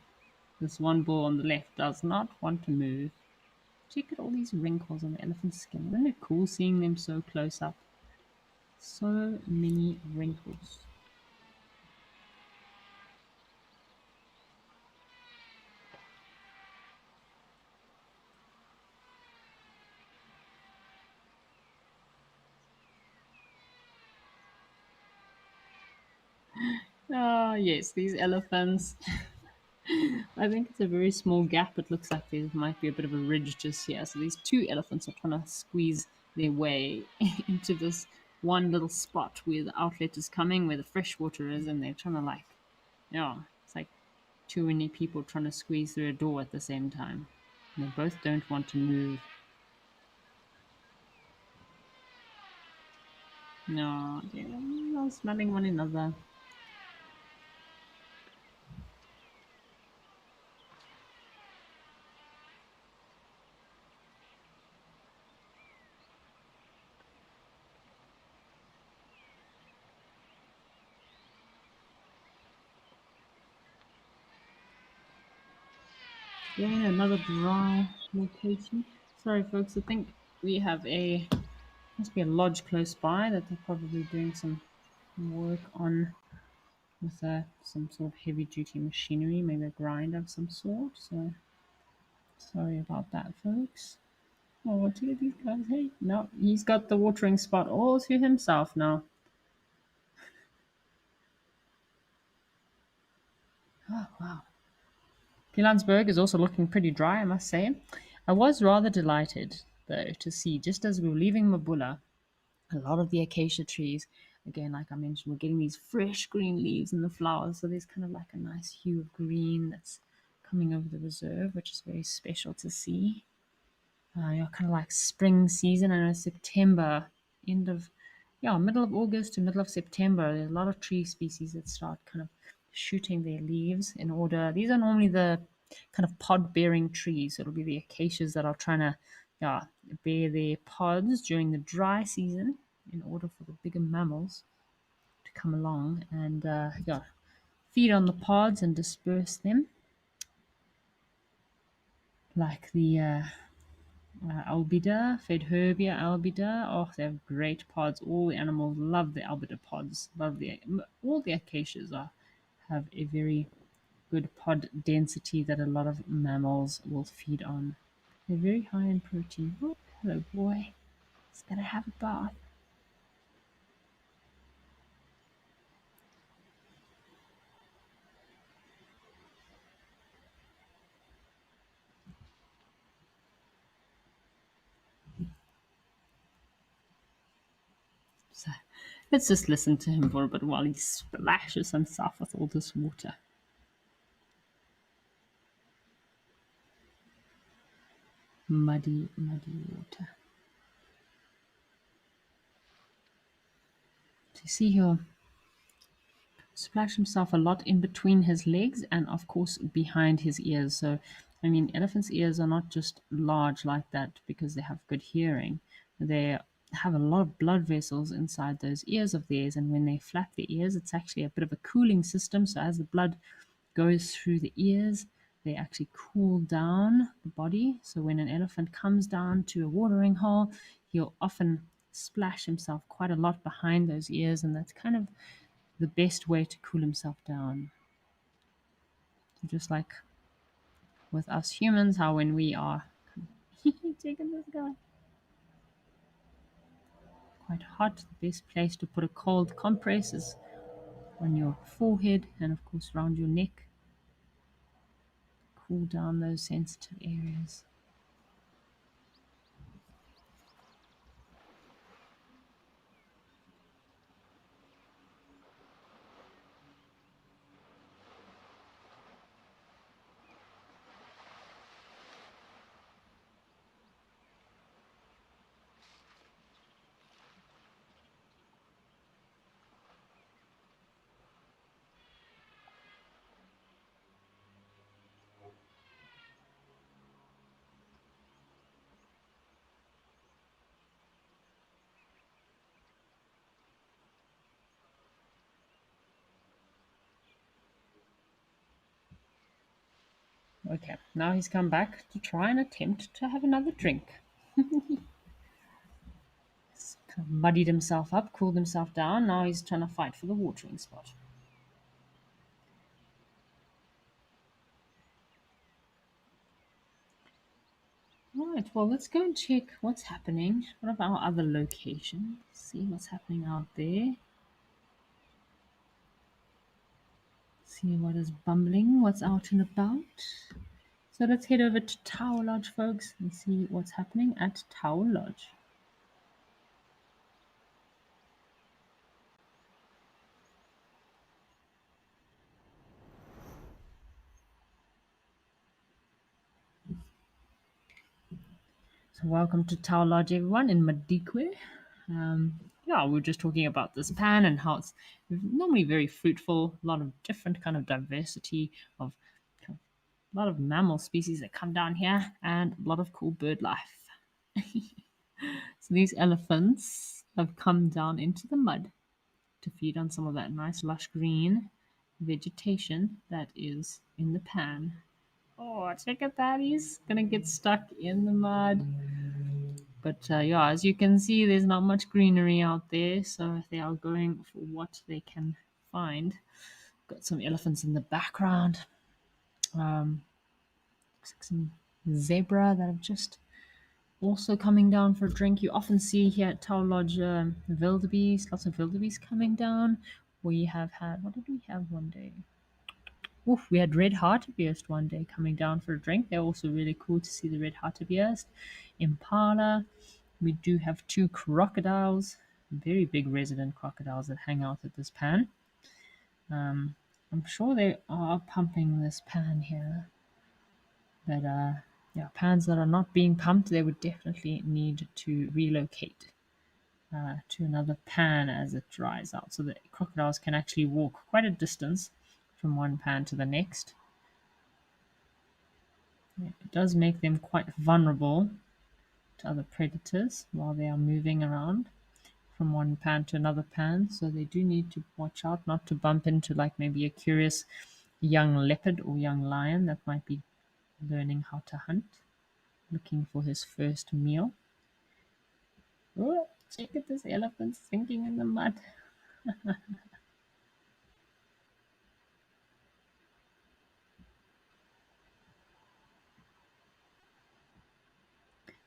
This one bull on the left does not want to move. Check out all these wrinkles on the elephant's skin. Isn't it cool seeing them so close up? So many wrinkles. Ah, yes, these elephants. I think it's a very small gap. It looks like there might be a bit of a ridge just here. So these two elephants are trying to squeeze their way into this one little spot where the outlet is coming, where the fresh water is, and they're trying to it's like too many people trying to squeeze through a door at the same time. And they both don't want to move. No, they're all smelling one another. Yeah, another dry location. Sorry, folks. I think we have must be a lodge close by that they're probably doing some work on with some sort of heavy duty machinery, maybe a grinder of some sort. So sorry about that, folks. Oh, look at these guys. Hey, no, he's got the watering spot all to himself now. Oh, wow. Pilansberg is also looking pretty dry, I must say. I was rather delighted, though, to see, just as we were leaving Mabula, a lot of the acacia trees, again, like I mentioned, we're getting these fresh green leaves and the flowers. So there's kind of like a nice hue of green that's coming over the reserve, which is very special to see. Kind of like spring season. I know September, end of, middle of August to middle of September, there's a lot of tree species that start kind of shooting their leaves in order. These are normally the kind of pod bearing trees. So it'll be the acacias that are trying to, bear their pods during the dry season in order for the bigger mammals to come along and, feed on the pods and disperse them, like the albida, Fedherbia albida. Oh, they have great pods. All the animals love the albida pods. All the acacias have a very good pod density that a lot of mammals will feed on. They're very high in protein. Oh, hello, boy. He's gonna have a bath. So let's just listen to him for a bit while he splashes himself with all this water. Muddy, muddy water. So you see here, splash himself a lot in between his legs and of course behind his ears. So I mean, elephants' ears are not just large like that because they have good hearing. They have a lot of blood vessels inside those ears of theirs, and when they flap their ears, it's actually a bit of a cooling system. So as the blood goes through the ears, they actually cool down the body. So when an elephant comes down to a watering hole, he'll often splash himself quite a lot behind those ears, and that's kind of the best way to cool himself down. So just like with us humans, how when we are taking this guy quite hot, the best place to put a cold compress is on your forehead and of course around your neck. Cool down those sensitive areas. Okay, now he's come back to try and attempt to have another drink. He's kind of muddied himself up, cooled himself down. Now he's trying to fight for the watering spot. Right, well, let's go and check what's happening. What about our other location? See what's happening out there. See what is bumbling, what's out and about. So let's head over to Tower Lodge, folks, and see what's happening at Tower Lodge. So welcome to Tower Lodge, everyone, in Madikwe. Yeah, we are just talking about this pan and how it's normally very fruitful, a lot of different kind of diversity of a lot of mammal species that come down here and a lot of cool bird life. So these elephants have come down into the mud to feed on some of that nice lush green vegetation that is in the pan. Oh, check at that. He's gonna get stuck in the mud. But yeah, as you can see, there's not much greenery out there, so they are going for what they can find. Got some elephants in the background. Looks like some zebra that have just also coming down for a drink. You often see here at Tower Lodge wildebeest, lots of wildebeest coming down. We have had, what did we have one day? Oof, we had red hartebeest one day coming down for a drink. They're also really cool to see the red hartebeest. Impala. We do have two crocodiles, very big resident crocodiles that hang out at this pan. I'm sure they are pumping this pan here. But yeah, pans that are not being pumped, they would definitely need to relocate to another pan as it dries out. So the crocodiles can actually walk quite a distance from one pan to the next. It does make them quite vulnerable to other predators while they are moving around from one pan to another pan. So they do need to watch out not to bump into like maybe a curious young leopard or young lion that might be learning how to hunt, looking for his first meal. Oh, check at this elephant sinking in the mud.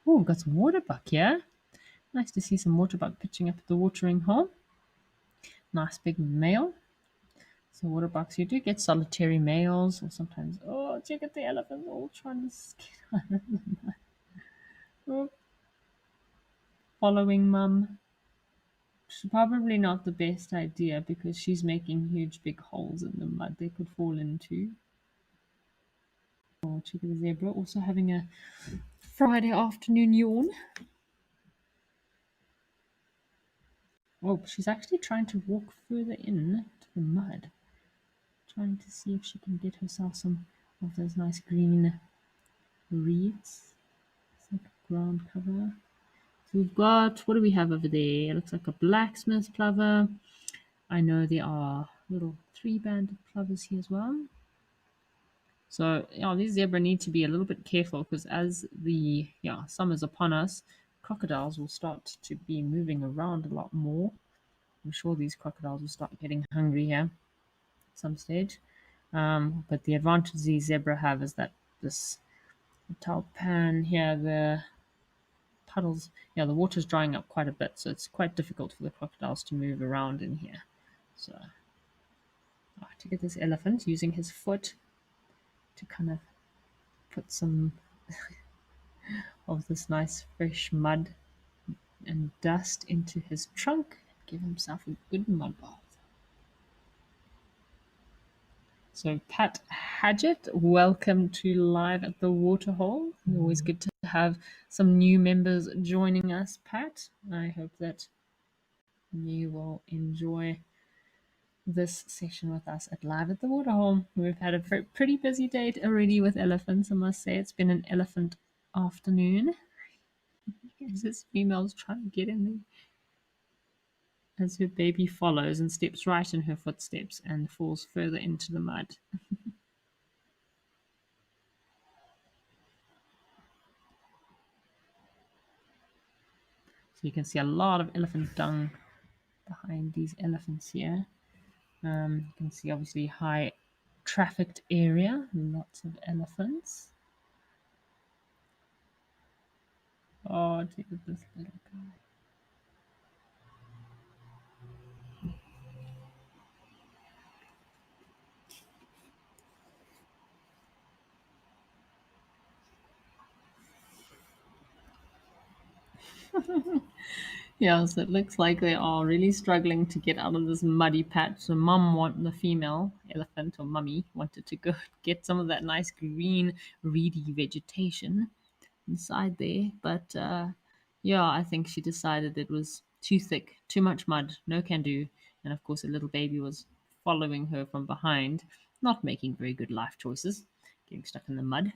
Oh, we've got some waterbuck here. Nice to see some waterbuck pitching up at the watering hole. Nice big male. So waterbucks, you do get solitary males, or sometimes, oh, check at the elephants all trying to get out of the mud. Oh, following mum. It's probably not the best idea because she's making huge big holes in the mud they could fall into. Oh, check at the zebra, also having a Friday afternoon yawn. Oh, she's actually trying to walk further in to the mud. Trying to see if she can get herself some of those nice green reeds. It's like a ground cover. So we've got, what do we have over there? It looks like a blacksmith plover. I know there are little three-banded plovers here as well. So, these zebra need to be a little bit careful because as the summer's upon us, crocodiles will start to be moving around a lot more. I'm sure these crocodiles will start getting hungry here at some stage. But the advantage these zebra have is that this taupan here, the puddles, the water's drying up quite a bit, so it's quite difficult for the crocodiles to move around in here. So, to get this elephant using his foot to kind of put some of this nice fresh mud and dust into his trunk, give himself a good mud bath. So, Pat Hadgett, welcome to Live at the Waterhole. Always good to have some new members joining us, Pat. I hope that you will enjoy this session with us at Live at the Waterhole. We've had a pretty busy day already with elephants, I must say. It's been an elephant afternoon. As this female's trying to get in there. As her baby follows and steps right in her footsteps and falls further into the mud. So you can see a lot of elephant dung behind these elephants here. You can see obviously high trafficked area, lots of elephants. Oh, look at this little guy. Yeah, so it looks like they are really struggling to get out of this muddy patch. So the female elephant or mummy wanted to go get some of that nice green reedy vegetation inside there. But I think she decided it was too thick, too much mud, no can do. And of course, a little baby was following her from behind, not making very good life choices, getting stuck in the mud.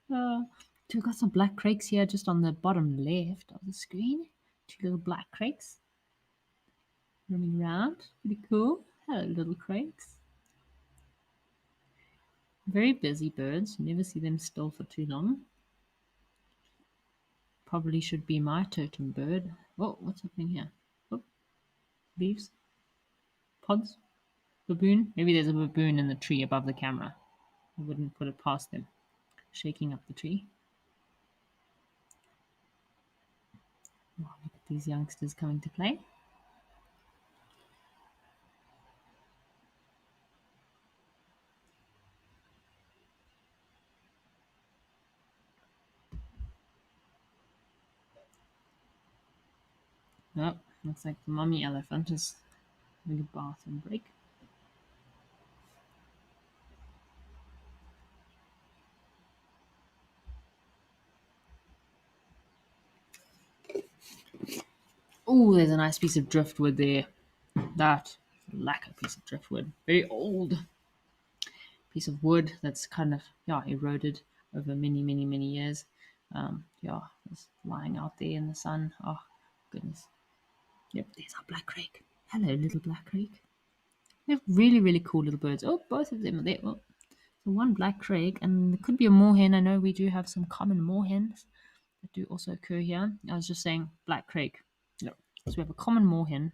So we've got some black crakes here just on the bottom left of the screen. Two little black crakes roaming around. Pretty cool. Hello, little crakes. Very busy birds. Never see them still for too long. Probably should be my totem bird. Oh, what's happening here? Oh, leaves. Pods. Baboon. Maybe there's a baboon in the tree above the camera. I wouldn't put it past them. Shaking up the tree. Oh, look at these youngsters coming to play. Oh, looks like the mummy elephant is having a bathroom break. Oh, there's a nice piece of driftwood there. That lacquer piece of driftwood. Very old piece of wood that's kind of eroded over many, many, many years. It's lying out there in the sun. Oh, goodness. Yep, there's our black crake. Hello, little black crake. They're really, really cool little birds. Oh, both of them are there. Oh, so one black crake, and there could be a moorhen. I know we do have some common moorhens that do also occur here. I was just saying black crake. Yep. So we have a common moorhen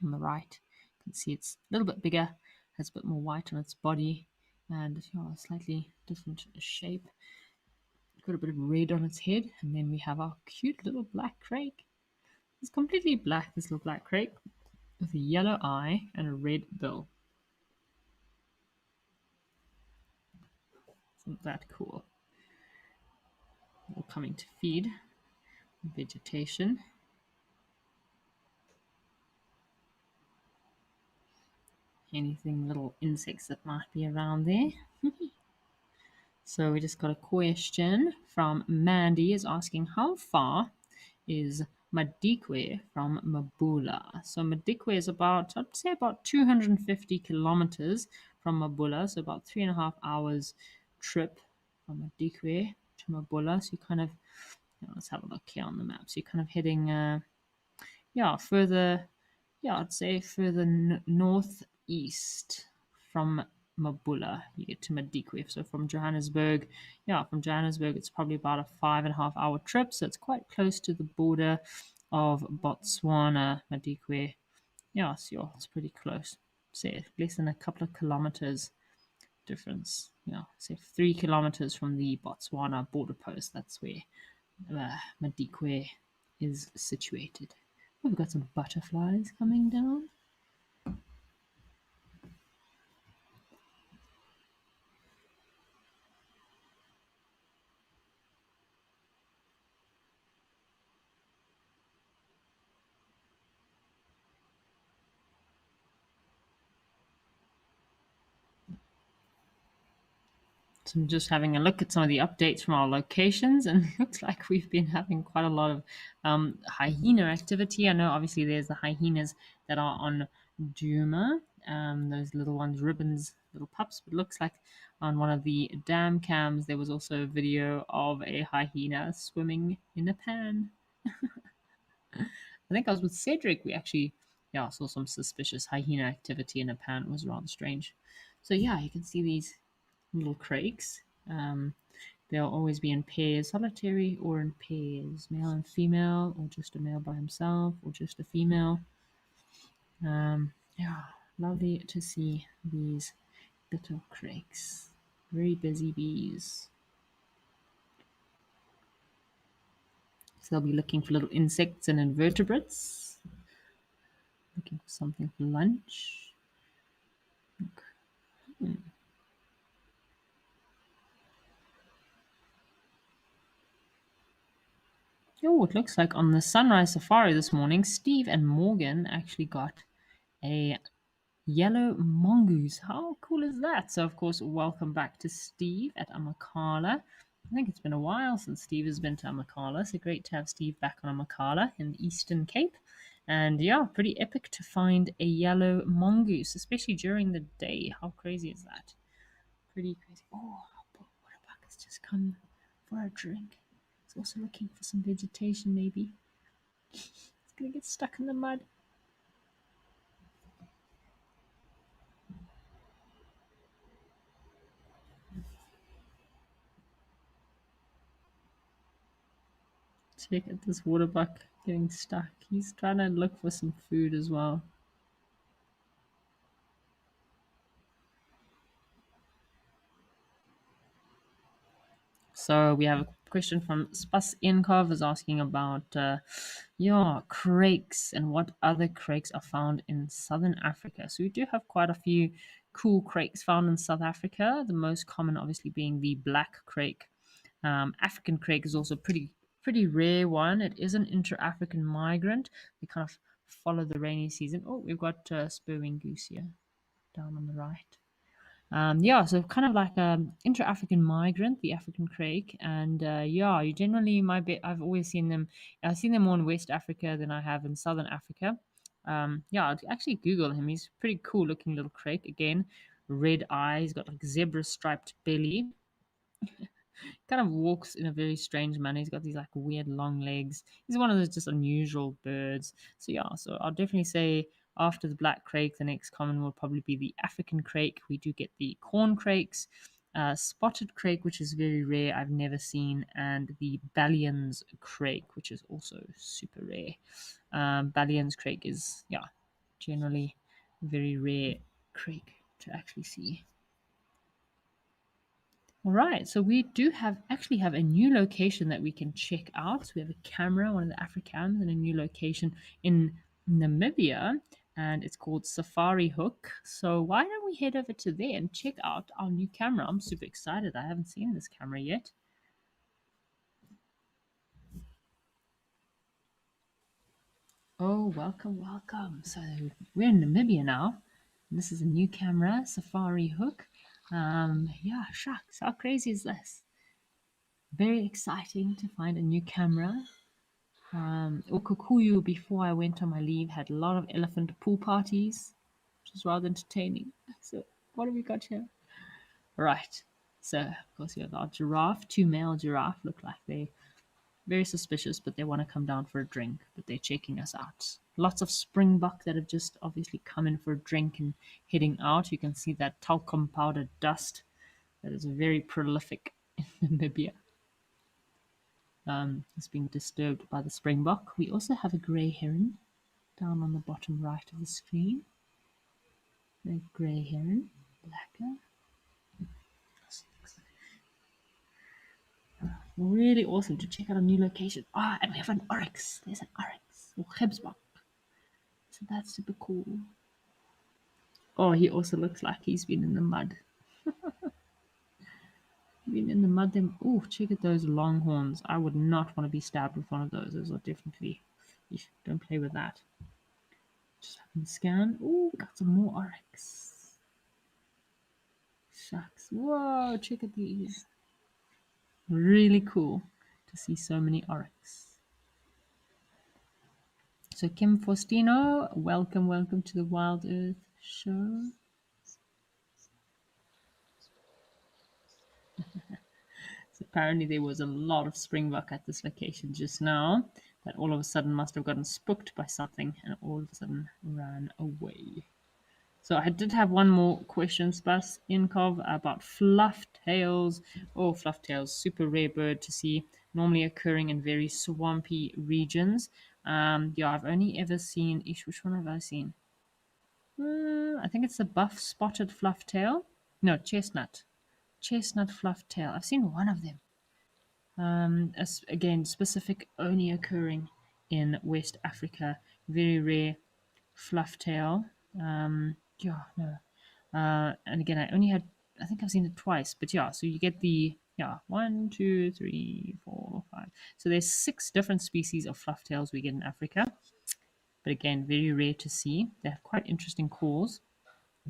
on the right. You can see it's a little bit bigger, has a bit more white on its body, and a slightly different shape. Got a bit of red on its head, and then we have our cute little black crake. It's completely black, this little black crake, with a yellow eye and a red bill. Isn't that cool? All coming to feed vegetation. Anything, little insects that might be around there. So we just got a question from Mandy is asking how far is Madikwe from Mabula? So Madikwe is about, I'd say about 250 kilometers from Mabula, so about 3.5 hours trip from Madikwe to Mabula. So you kind of, let's have a look here on the map. So you're kind of heading, further, I'd say further northeast from Mabula, you get to Madikwe. So from Johannesburg, from Johannesburg, it's probably about a 5.5 hour trip. So it's quite close to the border of Botswana, Madikwe. Yeah, so it's pretty close. Say less than a couple of kilometers difference. Yeah, say 3 kilometers from the Botswana border post. That's where Madikwe is situated. We've got some butterflies coming down. So I'm just having a look at some of the updates from our locations, and it looks like we've been having quite a lot of hyena activity. I know obviously there's the hyenas that are on Duma, those little ones, ribbons, little pups. But it looks like on one of the dam cams there was also a video of a hyena swimming in a pan. I think I was with Cedric. We actually, saw some suspicious hyena activity in a pan. It was rather strange. So yeah, you can see these little craigs. They'll always be in pairs, solitary or in pairs, male and female, or just a male by himself, or just a female. Yeah, lovely to see these little craigs. Very busy bees. So they'll be looking for little insects and invertebrates. Looking for something for lunch. Oh, it looks like on the sunrise safari this morning, Steve and Morgan actually got a yellow mongoose. How cool is that? So, of course, welcome back to Steve at Amakhala. I think it's been a while since Steve has been to Amakhala, so great to have Steve back on Amakhala in the Eastern Cape. And yeah, pretty epic to find a yellow mongoose, especially during the day. How crazy is that? Pretty crazy. Oh, what a buck has just come for a drink. It's also looking for some vegetation, maybe. It's gonna get stuck in the mud. Check out this water buck getting stuck. He's trying to look for some food as well. So we have a question from Spas Inkov is asking about craigs and what other craigs are found in southern Africa. So we do have quite a few cool craigs found in South Africa. The most common, obviously, being the black craig. African craig is also pretty rare one. It is an inter-African migrant. They kind of follow the rainy season. Oh, we've got spurwing goose here down on the right. So kind of like inter-African migrant, the African crake, and you generally might be. I've always seen them. I've seen them more in West Africa than I have in Southern Africa. I'd actually Google him. He's a pretty cool looking little crake. Again, red eye. He's got like zebra striped belly. Kind of walks in a very strange manner. He's got these like weird long legs. He's one of those just unusual birds. So I'll definitely say after the black crake, the next common will probably be the African crake. We do get the corn crakes, spotted crake, which is very rare. I've never seen, and the Ballion's crake, which is also super rare. Ballion's crake is generally very rare crake to actually see. All right, so we do actually have a new location that we can check out. So we have a camera, one of the Africams, and a new location in Namibia, and it's called Safari Hook. So why don't we head over to there and check out our new camera? I'm super excited. I haven't seen this camera yet. Oh, welcome, welcome. So we're in Namibia now. This is a new camera, Safari Hook. Shucks, how crazy is this? Very exciting to find a new camera. Okukuyu, before I went on my leave, had a lot of elephant pool parties, which was rather entertaining. So, what have we got here? Right. So, of course, we have our giraffe, two male giraffe, look like they're very suspicious, but they want to come down for a drink, but they're checking us out. Lots of springbuck that have just obviously come in for a drink and heading out. You can see that talcum powder dust that is very prolific in Namibia. It's being disturbed by the springbok. We also have a grey heron down on the bottom right of the screen. The grey heron, blacker. Really awesome to check out a new location. Ah, and we have an oryx. There's an oryx or gebsbok. So that's super cool. Oh, he also looks like he's been in the mud. Been in the mud. Them. Oh, check out those long horns. I would not want to be stabbed with one of those. Those are definitely. Don't play with that. Just having a scan. Oh, we got some more oryx. Shucks. Whoa, check out these. Really cool to see so many oryx. So Kim Faustino, welcome to the Wild Earth Show. So apparently there was a lot of springbok at this location just now that all of a sudden must have gotten spooked by something and all of a sudden ran away. So I did have one more question, Spas Inkov, about fluff tails. Oh, fluff tails, super rare bird to see, normally occurring in very swampy regions. Yeah, I've only ever seen, which one have I seen? I think it's the buff spotted fluff tail. No, chestnut. Chestnut fluff tail. I've seen one of them. Again, specific, only occurring in West Africa. Very rare fluff tail. Yeah, no. And again, I think I've seen it twice, but yeah, so you get one, two, three, four, five. So there's 6 different species of fluff tails we get in Africa, but again, very rare to see. They have quite interesting calls.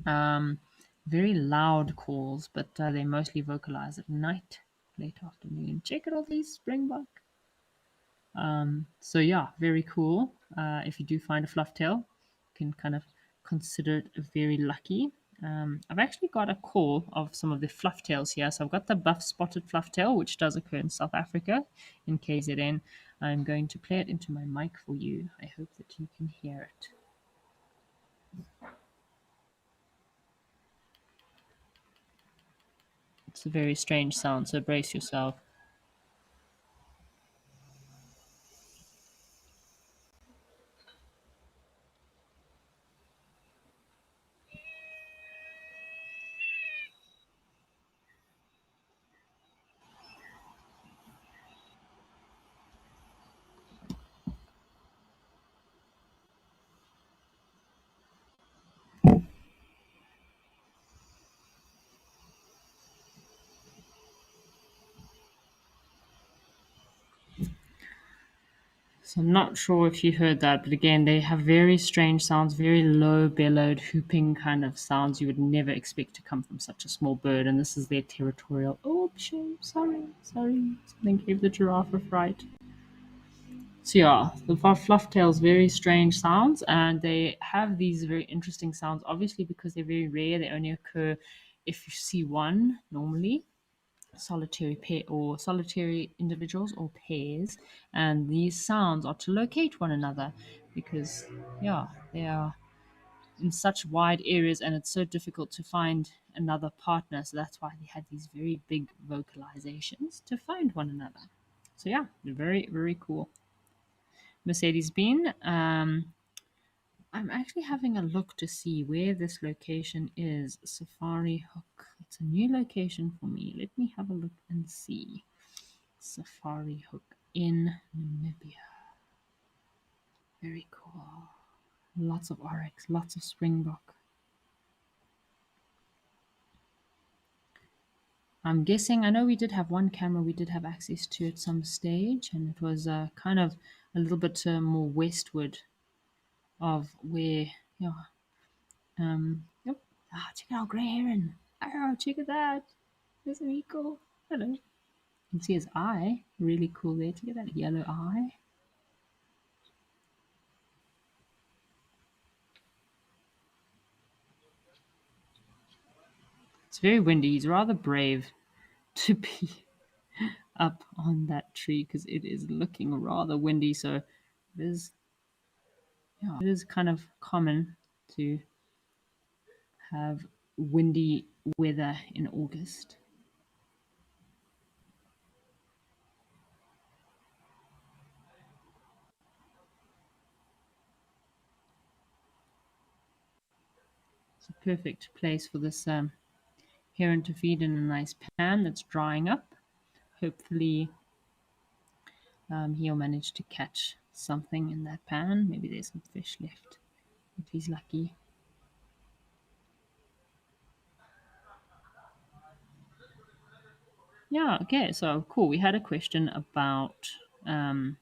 Very loud calls, but they mostly vocalize at night, late afternoon. Check out all these springbok. So yeah, very cool. If you do find a fluff tail, you can kind of consider it very lucky. I've actually got a call of some of the fluff tails here. So I've got the buff spotted fluff tail, which does occur in South Africa, in KZN. I'm going to play it into my mic for you. I hope that you can hear it. It's a very strange sound, so brace yourself. So I'm not sure if you heard that, but again, they have very strange sounds, very low bellowed, hooping kind of sounds you would never expect to come from such a small bird. And this is their territorial. Oh, shame. Sorry. Something gave the giraffe a fright. So yeah, the fluff tails, very strange sounds, and they have these very interesting sounds. Obviously, because they're very rare, they only occur if you see one normally, solitary pair or solitary individuals or pairs, and these sounds are to locate one another because yeah, they are in such wide areas and it's so difficult to find another partner, so that's why they had these very big vocalizations to find one another. So yeah, very very cool. Mercedes Bean, I'm actually having a look to see where this location is. Safari Hook. It's a new location for me. Let me have a look and see. Safari Hook in Namibia. Very cool. Lots of oryx, lots of springbok. I'm guessing, I know we did have one camera we did have access to at some stage, and it was kind of a little bit more westward of where, yeah. Yep. Ah, check out Grey Heron. Oh, check at that. Isn't he cool? Hello. You can see his eye. Really cool there. Check at that yellow eye. It's very windy. He's rather brave to be up on that tree because it is looking rather windy. So there's, Yeah, it is kind of common to have windy weather in August. It's a perfect place for this heron to feed in a nice pan that's drying up. Hopefully, he'll manage to catch something in that pan. Maybe there's some fish left if he's lucky. Yeah, okay, so cool. We had a question about um,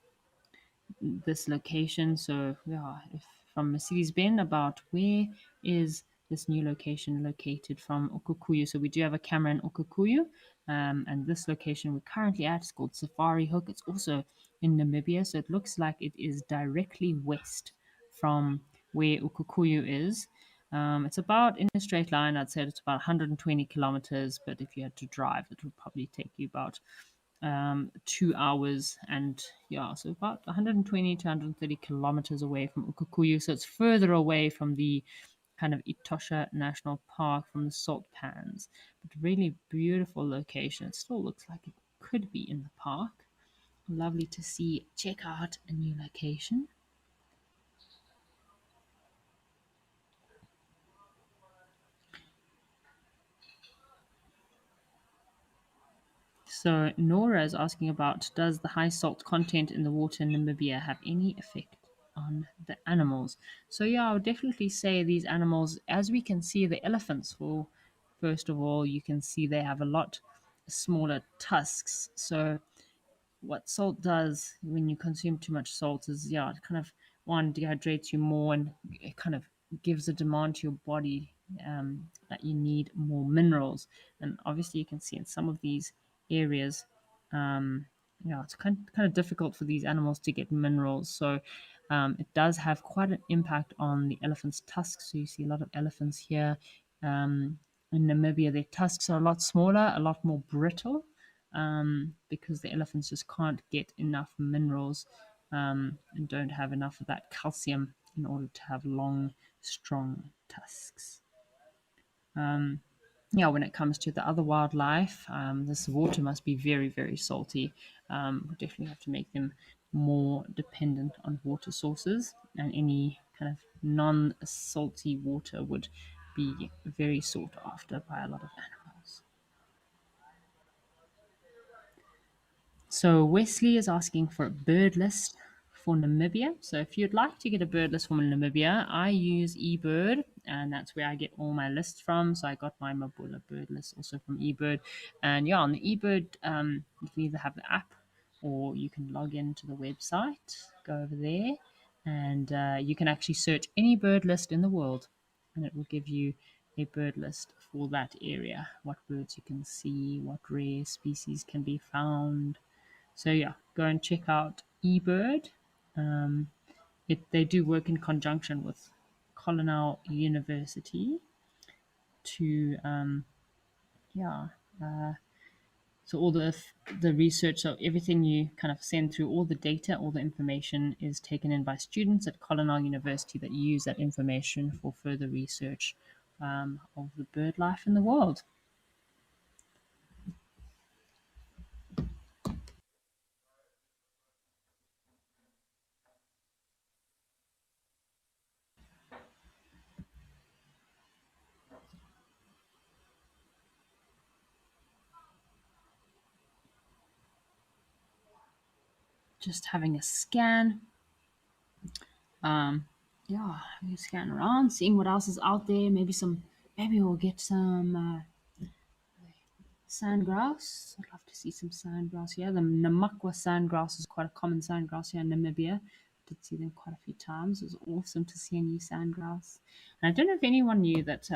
this location. So yeah, if from Mercedes Benz about where is this new location located from Okukuyu. So we do have a camera in Okukuyu, and this location we're currently at is called Safari Hook. It's also in Namibia, so it looks like it is directly west from where Ukukuyu is. It's about in a straight line. I'd say it's about 120 kilometers, but if you had to drive, it would probably take you about 2 hours, and yeah, so about 120 to 130 kilometers away from Ukukuyu. So it's further away from the kind of Etosha National Park, from the salt pans, but really beautiful location. It still looks like it could be in the park. Lovely to see. Check out a new location. So Nora is asking about, does the high salt content in the water in Namibia have any effect on the animals? So yeah, I would definitely say these animals, as we can see, the elephants, well, first of all, you can see they have a lot smaller tusks. So what salt does when you consume too much salt is, yeah, it kind of, one, dehydrates you more, and it kind of gives a demand to your body, that you need more minerals. And obviously you can see in some of these areas, um, yeah, it's kind of difficult for these animals to get minerals. So it does have quite an impact on the elephant's tusks. So you see a lot of elephants here, um, in Namibia. Their tusks are a lot smaller, a lot more brittle, because the elephants just can't get enough minerals, and don't have enough of that calcium in order to have long, strong tusks. Um, yeah, when it comes to the other wildlife, this water must be very, very salty. We definitely have to make them more dependent on water sources, and any kind of non salty water would be very sought after by a lot of animals. So Wesley is asking for a bird list for Namibia. So if you'd like to get a bird list from Namibia, I use eBird, and that's where I get all my lists from. So I got my Mabula bird list also from eBird. And yeah, on the eBird, you can either have the app, or you can log into the website, go over there, and you can actually search any bird list in the world, and it will give you a bird list for that area, what birds you can see, what rare species can be found. So yeah, go and check out eBird. Um, they do work in conjunction with Colonel University to yeah. Uh, so all the research, so everything you kind of send through, all the data, all the information is taken in by students at Colonel University that use that information for further research, of the bird life in the world. Just having a scan. Um, yeah, we scan around, seeing what else is out there. Maybe we'll get some sandgrouse. I'd love to see some sandgrouse here. The Namakwa sandgrouse is quite a common sandgrouse here in Namibia. Did see them quite a few times. It was awesome to see a new sandgrouse. And I don't know if anyone knew that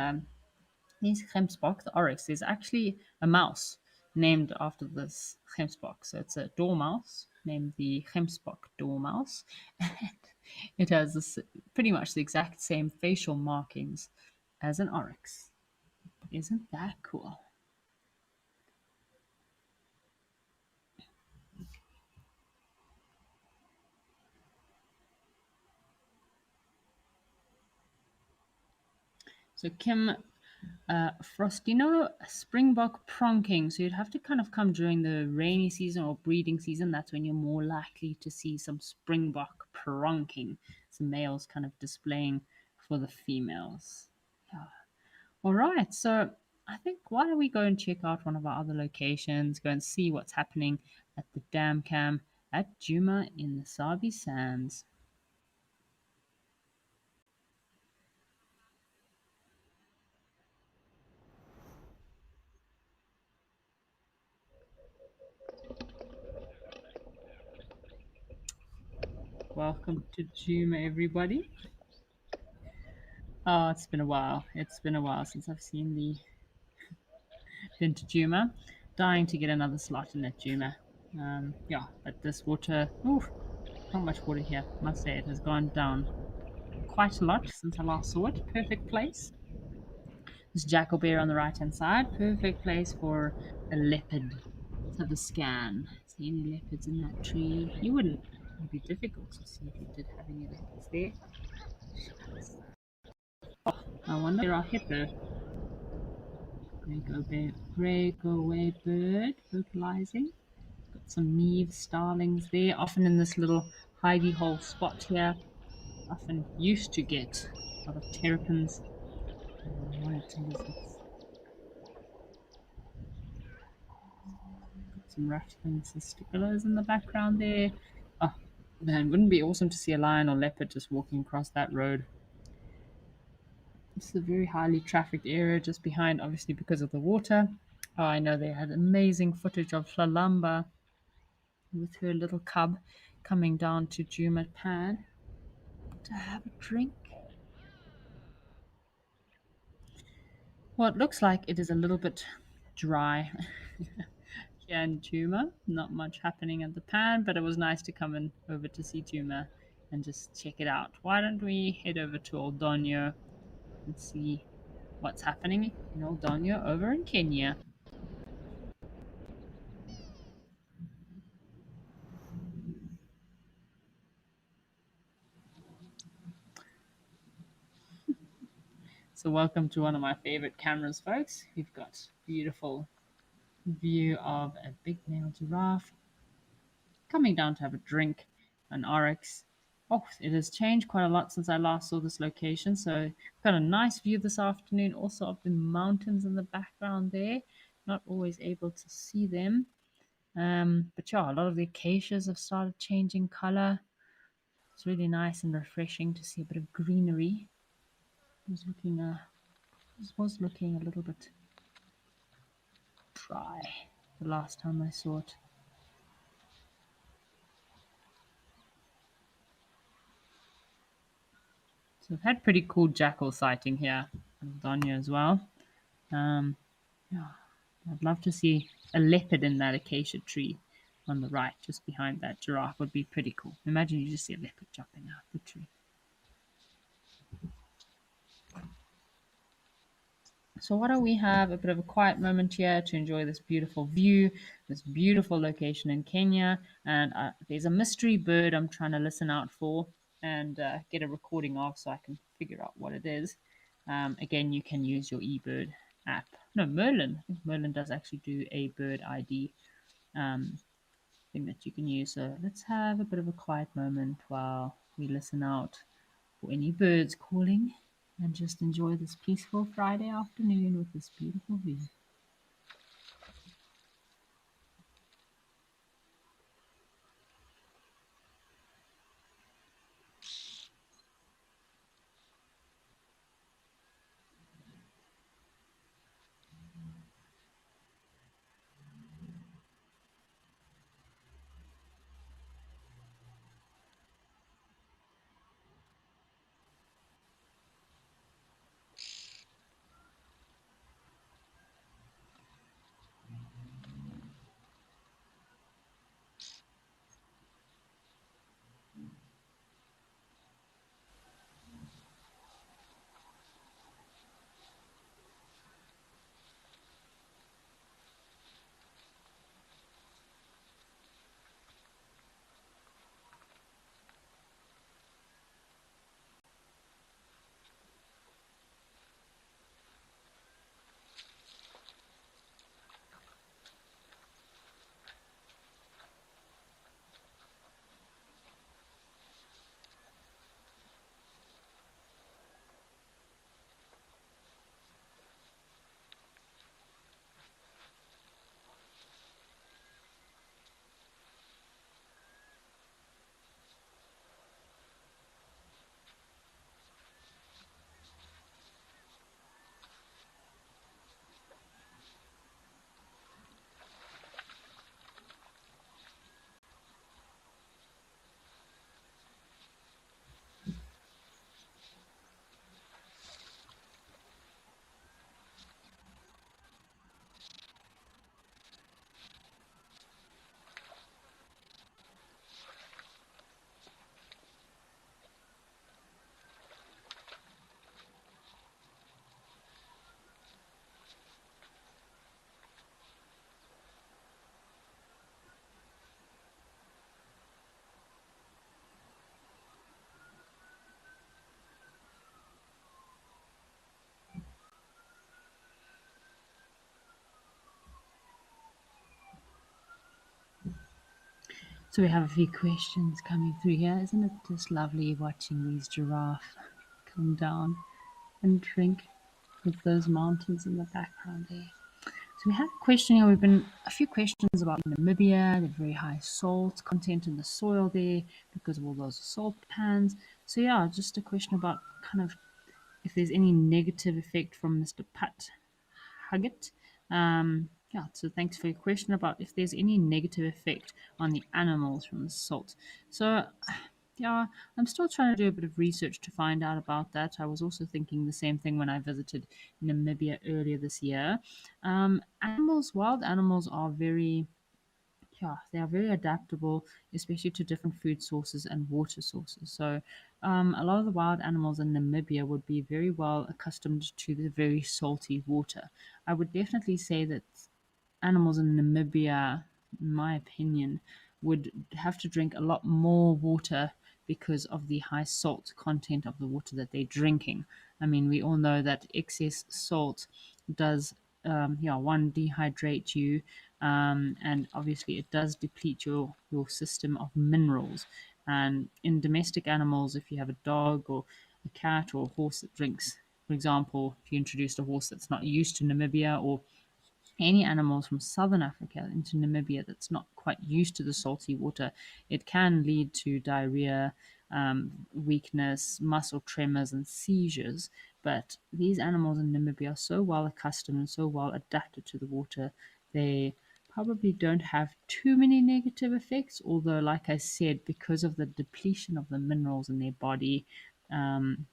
these gemsbok, the oryx, there's actually a mouse named after this gemsbok. So it's a dormouse named the gemsbok dormouse. It has pretty much the exact same facial markings as an oryx. Isn't that cool? So Kim Frostino, springbok pronking. So you'd have to kind of come during the rainy season or breeding season. That's when you're more likely to see some springbok pronking. Some males kind of displaying for the females. Yeah. All right. So I think why don't we go and check out one of our other locations, go and see what's happening at the dam cam at Juma in the Sabi Sands. Welcome to Juma, everybody. Oh, it's been a while. It's been a while since I've seen the been to Juma. Dying to get another slot in at Juma. Yeah, but this water, oof, not much water here. Must say it has gone down quite a lot since I last saw it. Perfect place. This jackal bear on the right hand side. Perfect place for a leopard. Let's have a scan. See any leopards in that tree? You wouldn't. It would be difficult to see if you did have any leopards there. I wonder if there are hippo. Grey go away bird vocalizing. Got some Neve starlings there, often in this little hidey hole spot here. Often used to get a lot of terrapins and white lizards. Got some ratlings and sticklers in the background there. Oh man, wouldn't it be awesome to see a lion or leopard just walking across that road? It's a very highly trafficked area just behind, obviously because of the water. Oh, I know they had amazing footage of Flalamba with her little cub coming down to Jumet Pad to have a drink. Well, it looks like it is a little bit dry here in Juma. Not much happening at the pan, but it was nice to come in over to see Juma and just check it out. Why don't we head over to Old Donyo and see what's happening in Old Donyo over in Kenya? So welcome to one of my favorite cameras, folks. We've got beautiful view of a big male giraffe coming down to have a drink, an RX. Oh, it has changed quite a lot since I last saw this location. So we've got a nice view this afternoon, also of the mountains in the background there. Not always able to see them. But yeah, a lot of the acacias have started changing color. It's really nice and refreshing to see a bit of greenery. It was looking this was looking a little bit dry the last time I saw it. So we've had pretty cool jackal sighting here in Donya as well. Um, yeah, I'd love to see a leopard in that acacia tree on the right, just behind that giraffe would be pretty cool. Imagine you just see a leopard jumping out the tree. So why don't we have a bit of a quiet moment here to enjoy this beautiful view, this beautiful location in Kenya. And there's a mystery bird I'm trying to listen out for and get a recording of so I can figure out what it is. Again, you can use your eBird app. No, Merlin. I think Merlin does actually do a bird ID thing that you can use. So let's have a bit of a quiet moment while we listen out for any birds calling and just enjoy this peaceful Friday afternoon with this beautiful view. So we have a few questions coming through here. Isn't it just lovely watching these giraffe come down and drink with those mountains in the background there? So we have a question here. We've been a few questions about Namibia, the very high salt content in the soil there because of all those salt pans. So yeah, just a question about kind of if there's any negative effect from Mr. Putt Huggett. Yeah, so thanks for your question about if there's any negative effect on the animals from the salt. So, yeah, I'm still trying to do a bit of research to find out about that. I was also thinking the same thing when I visited Namibia earlier this year. Wild animals are very yeah, they are very adaptable, especially to different food sources and water sources. So, a lot of the wild animals in Namibia would be very well accustomed to the very salty water. I would definitely say that animals in Namibia, in my opinion, would have to drink a lot more water because of the high salt content of the water that they're drinking. I mean, we all know that excess salt does, yeah, one, dehydrate you, and obviously it does deplete your system of minerals. And in domestic animals, if you have a dog or a cat or a horse that drinks, for example, if you introduced a horse that's not used to Namibia or any animals from southern Africa into Namibia that's not quite used to the salty water, it can lead to diarrhea, weakness, muscle tremors, and seizures. But these animals in Namibia are so well accustomed and so well adapted to the water, they probably don't have too many negative effects. Although, like I said, because of the depletion of the minerals in their body,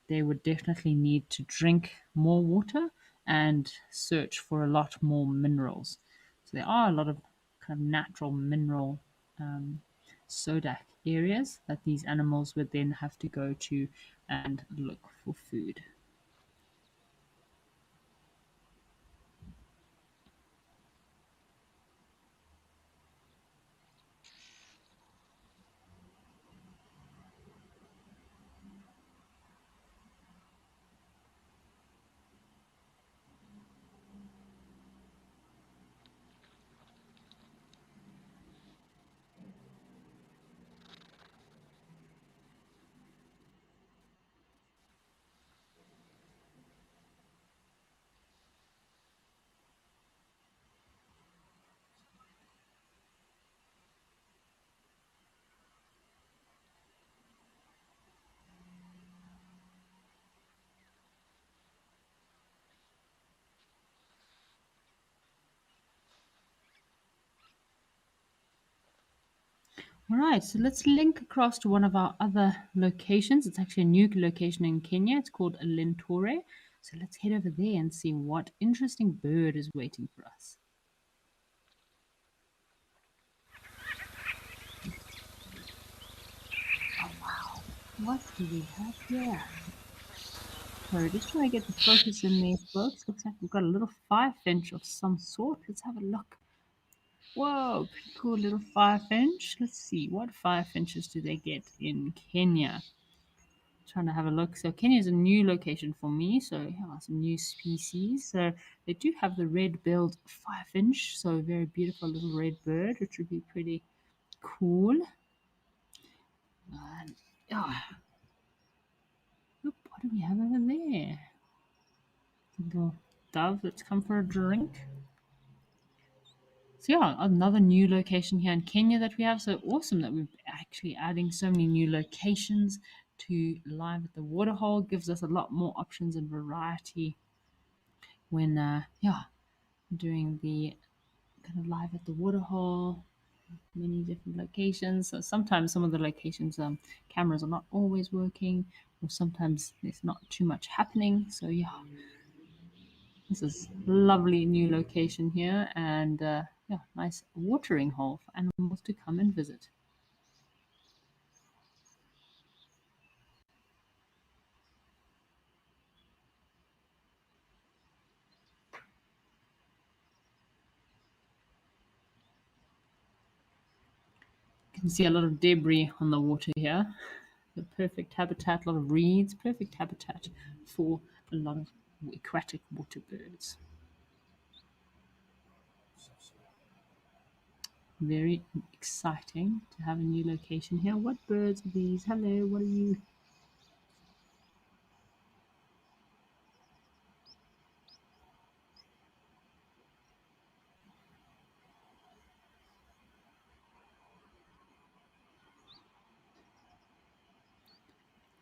they would definitely need to drink more water and search for a lot more minerals. So there are a lot of kind of natural mineral um, sodak areas that these animals would then have to go to and look for food. All right, so let's link across to one of our other locations. It's actually a new location in Kenya. It's called Lentore. So let's head over there and see what interesting bird is waiting for us. Oh, wow. What do we have here? So just trying to get the focus in there, folks. Looks like we've got a little firefinch of some sort. Let's have a look. Whoa, pretty cool little firefinch. Let's see, what firefinches do they get in Kenya? Trying to have a look. So Kenya is a new location for me. So yeah, some new species. So they do have the red-billed firefinch. So a very beautiful little red bird, which would be pretty cool. And yeah, look, what do we have over there? Little dove that's come for a drink. So yeah, another new location here in Kenya that we have. So awesome that we're actually adding so many new locations to Live at the Waterhole. Gives us a lot more options and variety when yeah, doing the kind of Live at the Waterhole. Many different locations. So sometimes some of the locations cameras are not always working, or sometimes there's not too much happening. So yeah, this is lovely new location here, and yeah, nice watering hole for animals to come and visit. You can see a lot of debris on the water here. The perfect habitat, a lot of reeds, perfect habitat for a lot of aquatic water birds. Very exciting to have a new location here. What birds are these? Hello, what are you?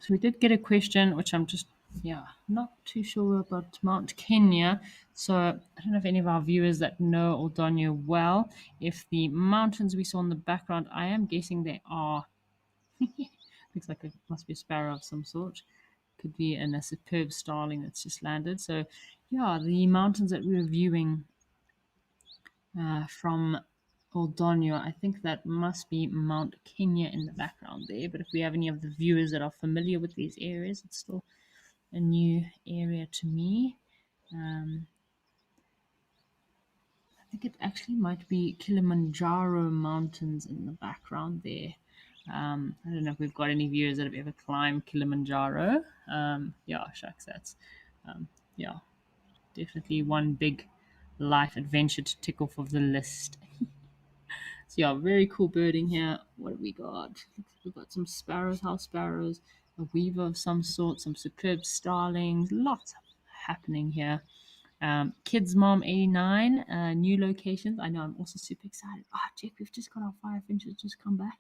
So we did get a question, which I'm just, yeah, not too sure about Mount Kenya. So I don't know if any of our viewers that know Aldonio well, if the mountains we saw in the background, I am guessing they are, looks like it must be a sparrow of some sort. Could be a superb starling that's just landed. So yeah, the mountains that we were viewing from Oldonyo. I think that must be Mount Kenya in the background there. But if we have any of the viewers that are familiar with these areas, it's still a new area to me. Um, I think it actually might be Kilimanjaro Mountains in the background there. I don't know if we've got any viewers that have ever climbed Kilimanjaro. Yeah, shucks, that's yeah, definitely one big life adventure to tick off of the list. So yeah, very cool birding here. What have we got? Looks like we've got some sparrows, house sparrows, a weaver of some sort, some superb starlings, lots happening here. Kids Mom 89, new locations. I know I'm also super excited. Ah, check, we've just got our firefinches just come back.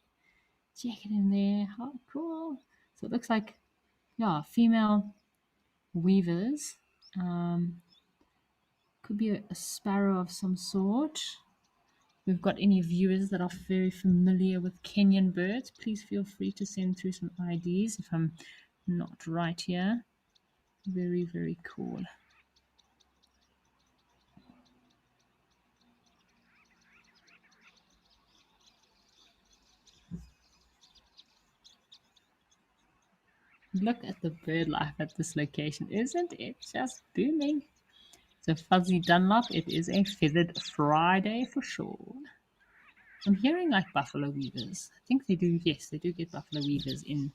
Check it in there. How cool. So it looks like, yeah, female weavers. Could be a sparrow of some sort. We've got any viewers that are very familiar with Kenyan birds, please feel free to send through some IDs if I'm not right here. Very, very cool. Look at the bird life at this location. Isn't it just booming? So Fuzzy Dunlop, it is a feathered Friday for sure. I'm hearing like buffalo weavers. I think they do, yes, they do get buffalo weavers in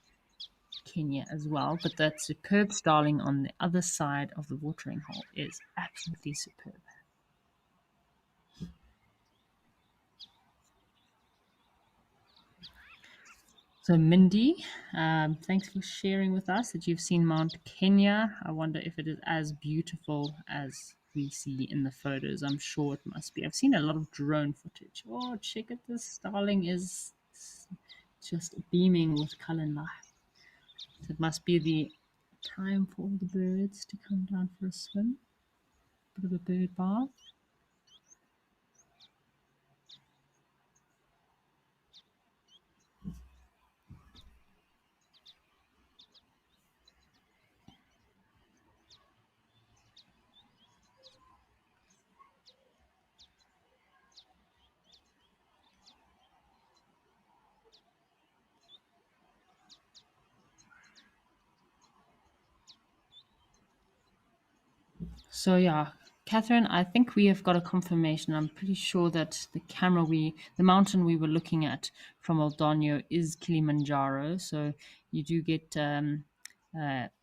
Kenya as well, but that superb starling on the other side of the watering hole is absolutely superb. So, Mindy, thanks for sharing with us that you've seen Mount Kenya. I wonder if it is as beautiful as we see in the photos. I'm sure it must be. I've seen a lot of drone footage. Oh, check it. This starling is just beaming with color and life. So it must be the time for all the birds to come down for a swim. Bit of a bird bath. So yeah, Catherine, I think we have got a confirmation. I'm pretty sure that the mountain we were looking at from Aldonyo is Kilimanjaro. So you do get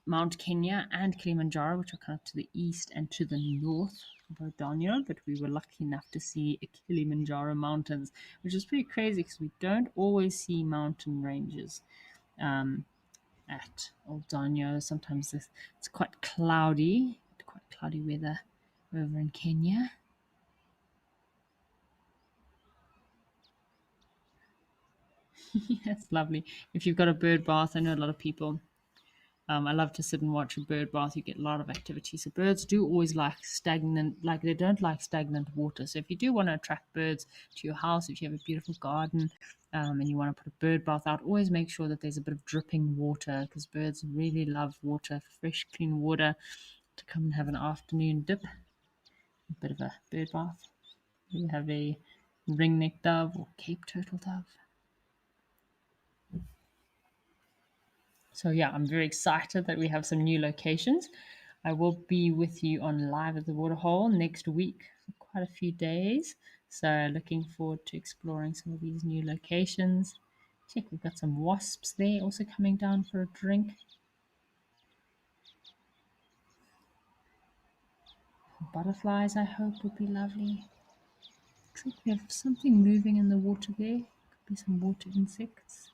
Mount Kenya and Kilimanjaro, which are kind of to the east and to the north of Aldonyo. But we were lucky enough to see Kilimanjaro mountains, which is pretty crazy because we don't always see mountain ranges. Um, at Old Danyo. Sometimes it's quite cloudy weather over in Kenya. It's lovely. If you've got a bird bath, I know a lot of people. I love to sit and watch a bird bath. You get a lot of activity. So birds do always like stagnant, like they don't like stagnant water. So if you do want to attract birds to your house, if you have a beautiful garden, and you want to put a bird bath out, always make sure that there's a bit of dripping water because birds really love water, fresh, clean water to come and have an afternoon dip, a bit of a bird bath. We have a ringneck dove or Cape turtle dove. So yeah, I'm very excited that we have some new locations. I will be with you on live at the waterhole next week for quite a few days. So looking forward to exploring some of these new locations. Check, we've got some wasps there also coming down for a drink. Butterflies, I hope, would be lovely. Looks like we have something moving in the water there. Could be some water insects.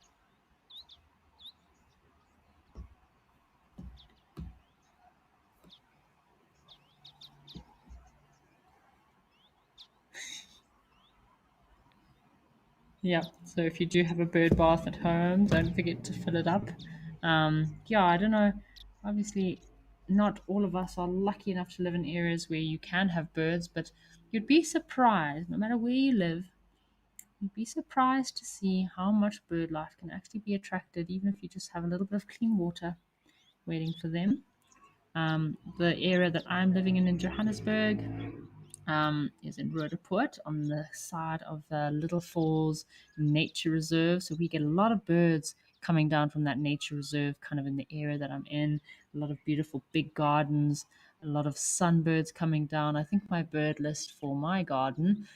Yeah, so if you do have a bird bath at home, don't forget to fill it up. Yeah, I don't know. Obviously, not all of us are lucky enough to live in areas where you can have birds, but you'd be surprised, no matter where you live, you'd be surprised to see how much bird life can actually be attracted, even if you just have a little bit of clean water waiting for them. The area that I'm living in Johannesburg, is in Roodepoort on the side of the Little Falls Nature Reserve. So we get a lot of birds coming down from that nature reserve, kind of in the area that I'm in. A lot of beautiful big gardens, a lot of sunbirds coming down. I think my bird list for my garden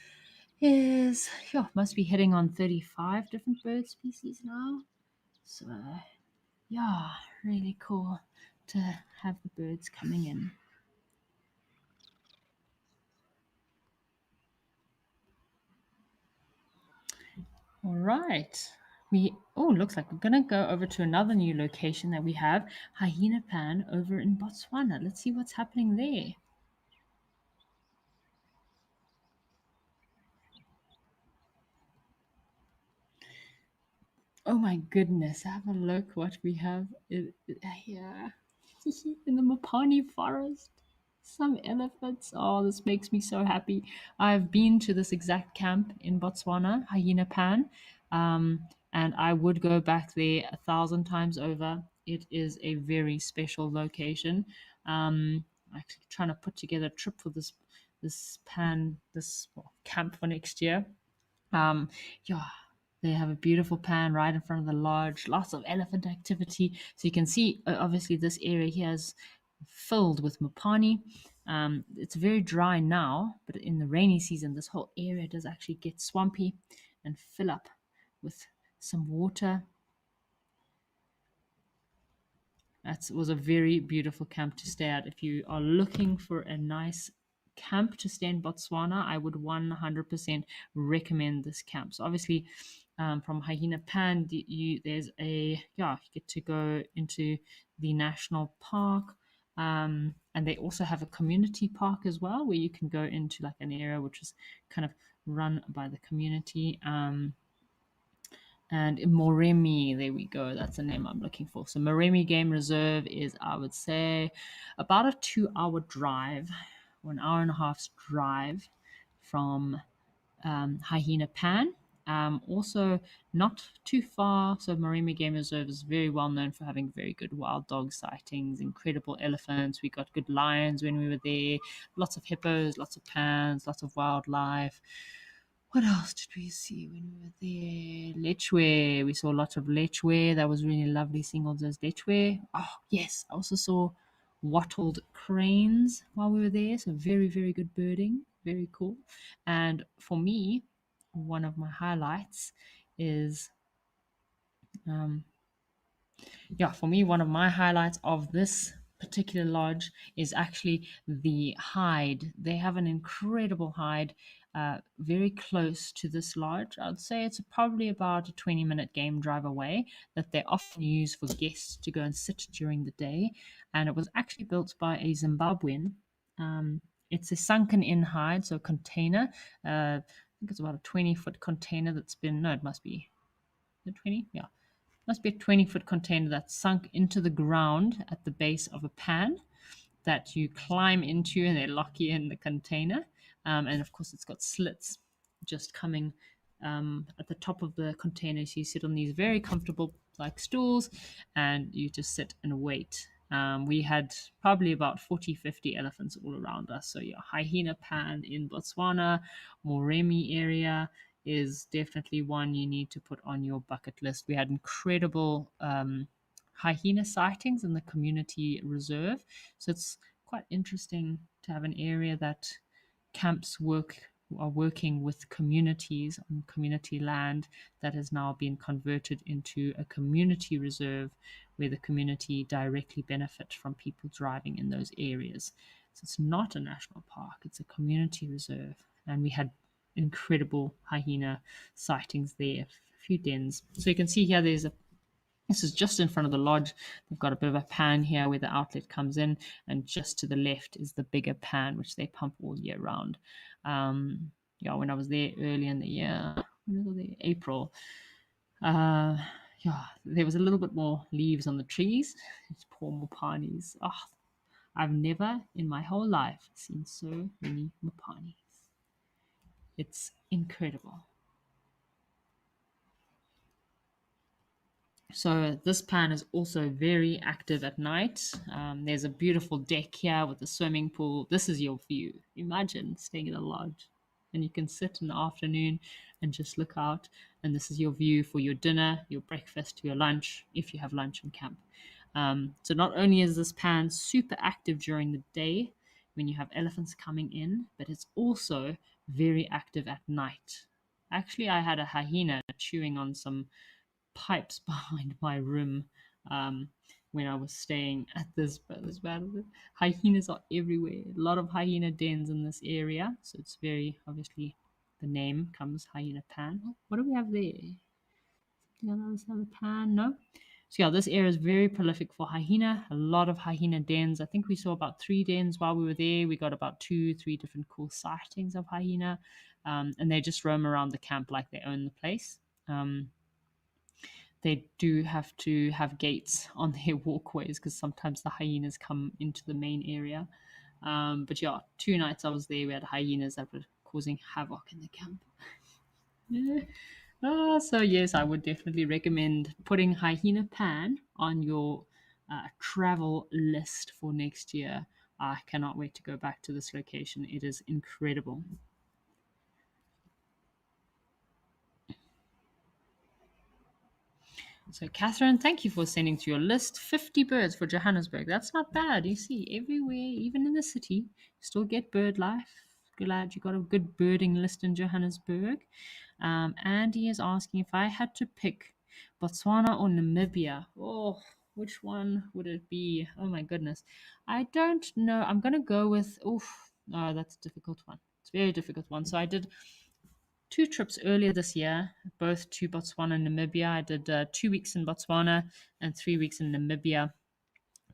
is, yeah, must be hitting on 35 different bird species now. So, yeah, really cool to have the birds coming in. All right. Looks like we're gonna go over to another new location that we have, Hyena Pan over in Botswana. Let's see what's happening there. Oh my goodness, have a look what we have here in the Mopani forest. Some elephants. Oh, this makes me so happy. I've been to this exact camp in Botswana, Hyena Pan, and I would go back there 1,000 times over. It is a very special location. Actually, trying to put together a trip for this camp for next year. Um, yeah, they have a beautiful pan right in front of the lodge, lots of elephant activity. So you can see, obviously, this area here is filled with mopani. It's very dry now, but in the rainy season, this whole area does actually get swampy and fill up with some water. That was a very beautiful camp to stay at. If you are looking for a nice camp to stay in Botswana, I would 100% recommend this camp. So obviously, from Hyena Pan, there's you get to go into the national park. And they also have a community park as well, where you can go into like an area which is kind of run by the community. And Moremi, there we go. That's the name I'm looking for. So Moremi Game Reserve is, I would say, about a 2 hour drive, or an hour and a half's drive from Hyena Pan. Also, not too far. So Moremi Game Reserve is very well known for having very good wild dog sightings, incredible elephants. We got good lions when we were there. Lots of hippos, lots of pans, lots of wildlife. What else did we see when we were there? Lechwe. We saw a lot of lechwe. That was really lovely seeing all those lechwe. Oh, yes. I also saw wattled cranes while we were there. So very, very good birding. Very cool. And for me, one of my highlights is um, for me, one of my highlights of this particular lodge is actually the hide. They have an incredible hide very close to this lodge. I'd say it's probably about a 20-minute game drive away that they often use for guests to go and sit during the day. And it was actually built by a Zimbabwean. It's a sunken in hide, so container. I think it's about a 20-foot container that's been, no, it must be, is it 20? Yeah, must be a 20-foot container that's sunk into the ground at the base of a pan that you climb into and they lock you in the container. And of course, it's got slits just coming at the top of the container. So you sit on these very comfortable like stools and you just sit and wait. We had probably about 40, 50 elephants all around us. So yeah, Hyena Pan in Botswana, Moremi area is definitely one you need to put on your bucket list. We had incredible hyena sightings in the community reserve. So it's quite interesting to have an area that camps are working with communities on community land that has now been converted into a community reserve where the community directly benefit from people driving in those areas. So it's not a national park, it's a community reserve. And we had incredible hyena sightings there, a few dens. So you can see here this is just in front of the lodge. They've got a bit of a pan here where the outlet comes in, and just to the left is the bigger pan, which they pump all year round. Yeah, when I was there early in the year, when was I there? April. Uh, yeah, there was a little bit more leaves on the trees. It's poor Mopanis. Oh, I've never in my whole life seen so many Mopanis. It's incredible. So this pan is also very active at night. There's a beautiful deck here with a swimming pool. This is your view. Imagine staying at a lodge and you can sit in the afternoon and just look out. And this is your view for your dinner, your breakfast, your lunch, if you have lunch in camp. So not only is this pan super active during the day when you have elephants coming in, but it's also very active at night. Actually, I had a hyena chewing on some pipes behind my room when I was staying at this battle. Hyenas are everywhere. A lot of hyena dens in this area, so it's very obviously the name comes hyena pan. Oh, what do we have there? Something else on the pan? No. So yeah, this area is very prolific for hyena. A lot of hyena dens. I think we saw about 3 dens while we were there. We got about 2, 3 different cool sightings of hyena, and they just roam around the camp like they own the place. They do have to have gates on their walkways because sometimes the hyenas come into the main area. But yeah, 2 nights I was there, we had hyenas that were causing havoc in the camp. Yeah. So yes, I would definitely recommend putting hyena pan on your travel list for next year. I cannot wait to go back to this location. It is incredible. So, Catherine, thank you for sending to your list 50 birds for Johannesburg. That's not bad. You see, everywhere, even in the city, you still get bird life. Glad you got a good birding list in Johannesburg. Andy is asking if I had to pick Botswana or Namibia. Oh, which one would it be? Oh my goodness. I don't know. I'm going to go with, oof, oh, that's a difficult one. It's a very difficult one. So I did 2 trips earlier this year, both to Botswana and Namibia. I did 2 weeks in Botswana and 3 weeks in Namibia,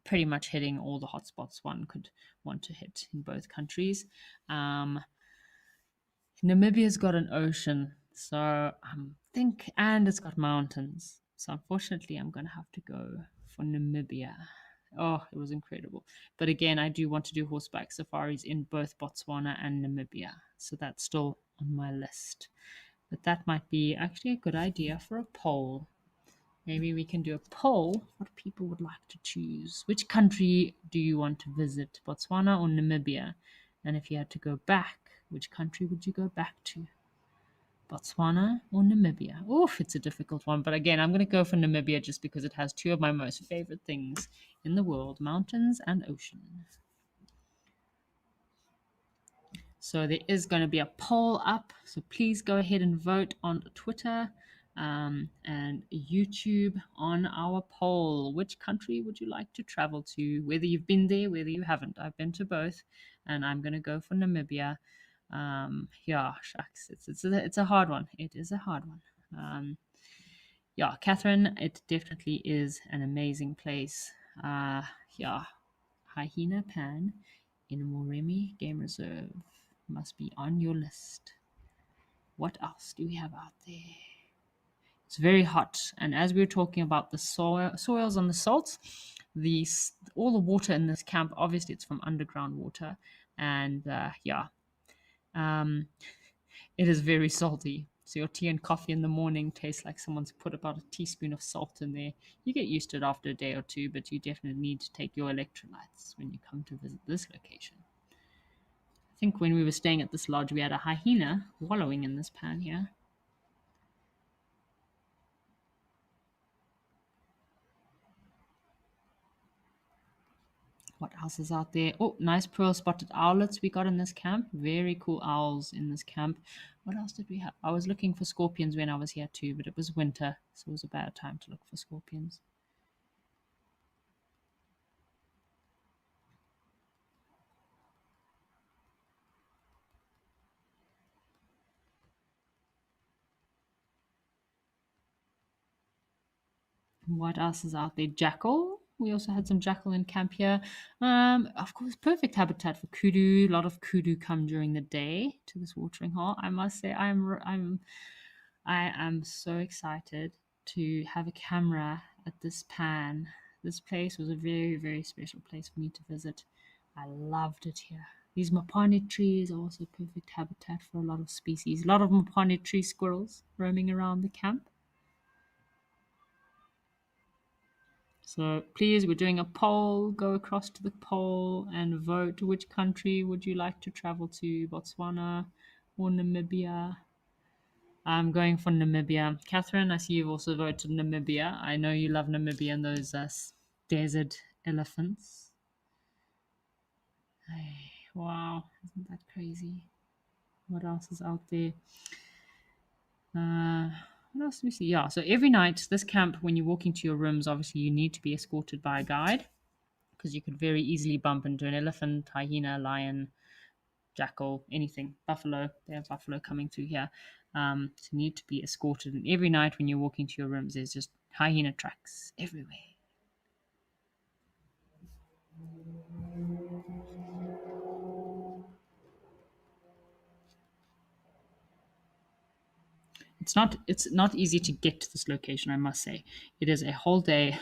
pretty much hitting all the hotspots one could want to hit in both countries. Namibia's got an ocean, so and it's got mountains. So unfortunately, I'm going to have to go for Namibia. Oh, it was incredible. But again, I do want to do horseback safaris in both Botswana and Namibia. So that's still on my list. But that might be actually a good idea for a poll. Maybe we can do a poll what people would like to choose. Which country do you want to visit, Botswana or Namibia? And if you had to go back, which country would you go back to? Botswana or Namibia? Oof, it's a difficult one. But again, I'm going to go for Namibia just because it has two of my most favorite things in the world, mountains and ocean. So there is going to be a poll up. So please go ahead and vote on Twitter and YouTube on our poll. Which country would you like to travel to? Whether you've been there, whether you haven't. I've been to both, and I'm going to go for Namibia. Yeah, shucks, it's a hard one. It is a hard one. Yeah, Catherine, it definitely is an amazing place. Yeah, Hyena Pan in Moremi Game Reserve must be on your list. What else do we have out there? It's very hot, and as we were talking about the soils and the salts, all the water in this camp, obviously, it's from underground water, and yeah, um, it is very salty. So your tea and coffee in the morning tastes like someone's put about a teaspoon of salt in there. You get used to it after a day or two, but you definitely need to take your electrolytes when you come to visit this location. I think when we were staying at this lodge, we had a hyena wallowing in this pan here. What else is out there? Oh, nice pearl spotted owlets we got in this camp. Very cool owls in this camp. What else did we have? I was looking for scorpions when I was here too, but it was winter, so it was a bad time to look for scorpions. What else is out there? Jackal. We also had some jackal in camp here. Of course, perfect habitat for kudu. A lot of kudu come during the day to this watering hole. I must say, I am so excited to have a camera at this pan. This place was a very, very special place for me to visit. I loved it here. These mapane trees are also perfect habitat for a lot of species. A lot of mapane tree squirrels roaming around the camp. So please, we're doing a poll. Go across to the poll and vote. Which country would you like to travel to? Botswana or Namibia? I'm going for Namibia. Catherine, I see you've also voted Namibia. I know you love Namibia and those desert elephants. Hey, wow, isn't that crazy? What else is out there? Uh, what else do we see? Yeah, so every night, this camp, when you walk into your rooms, obviously you need to be escorted by a guide because you could very easily bump into an elephant, hyena, lion, jackal, anything, buffalo. They have buffalo coming through here. So you need to be escorted. And every night when you walk into your rooms, there's just hyena tracks everywhere. It's not easy to get to this location, I must say. It is a whole day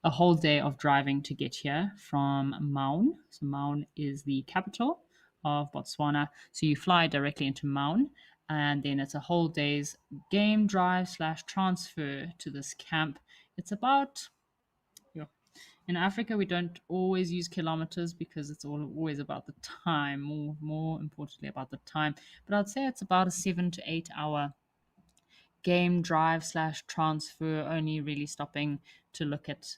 of driving to get here from Maun. So Maun is the capital of Botswana. So you fly directly into Maun, and then it's a whole day's game drive slash transfer to this camp. It's about, yeah. In Africa, we don't always use kilometers because it's always about the time, more importantly about the time. But I'd say it's about a 7 to 8 hour game drive slash transfer, only really stopping to look at,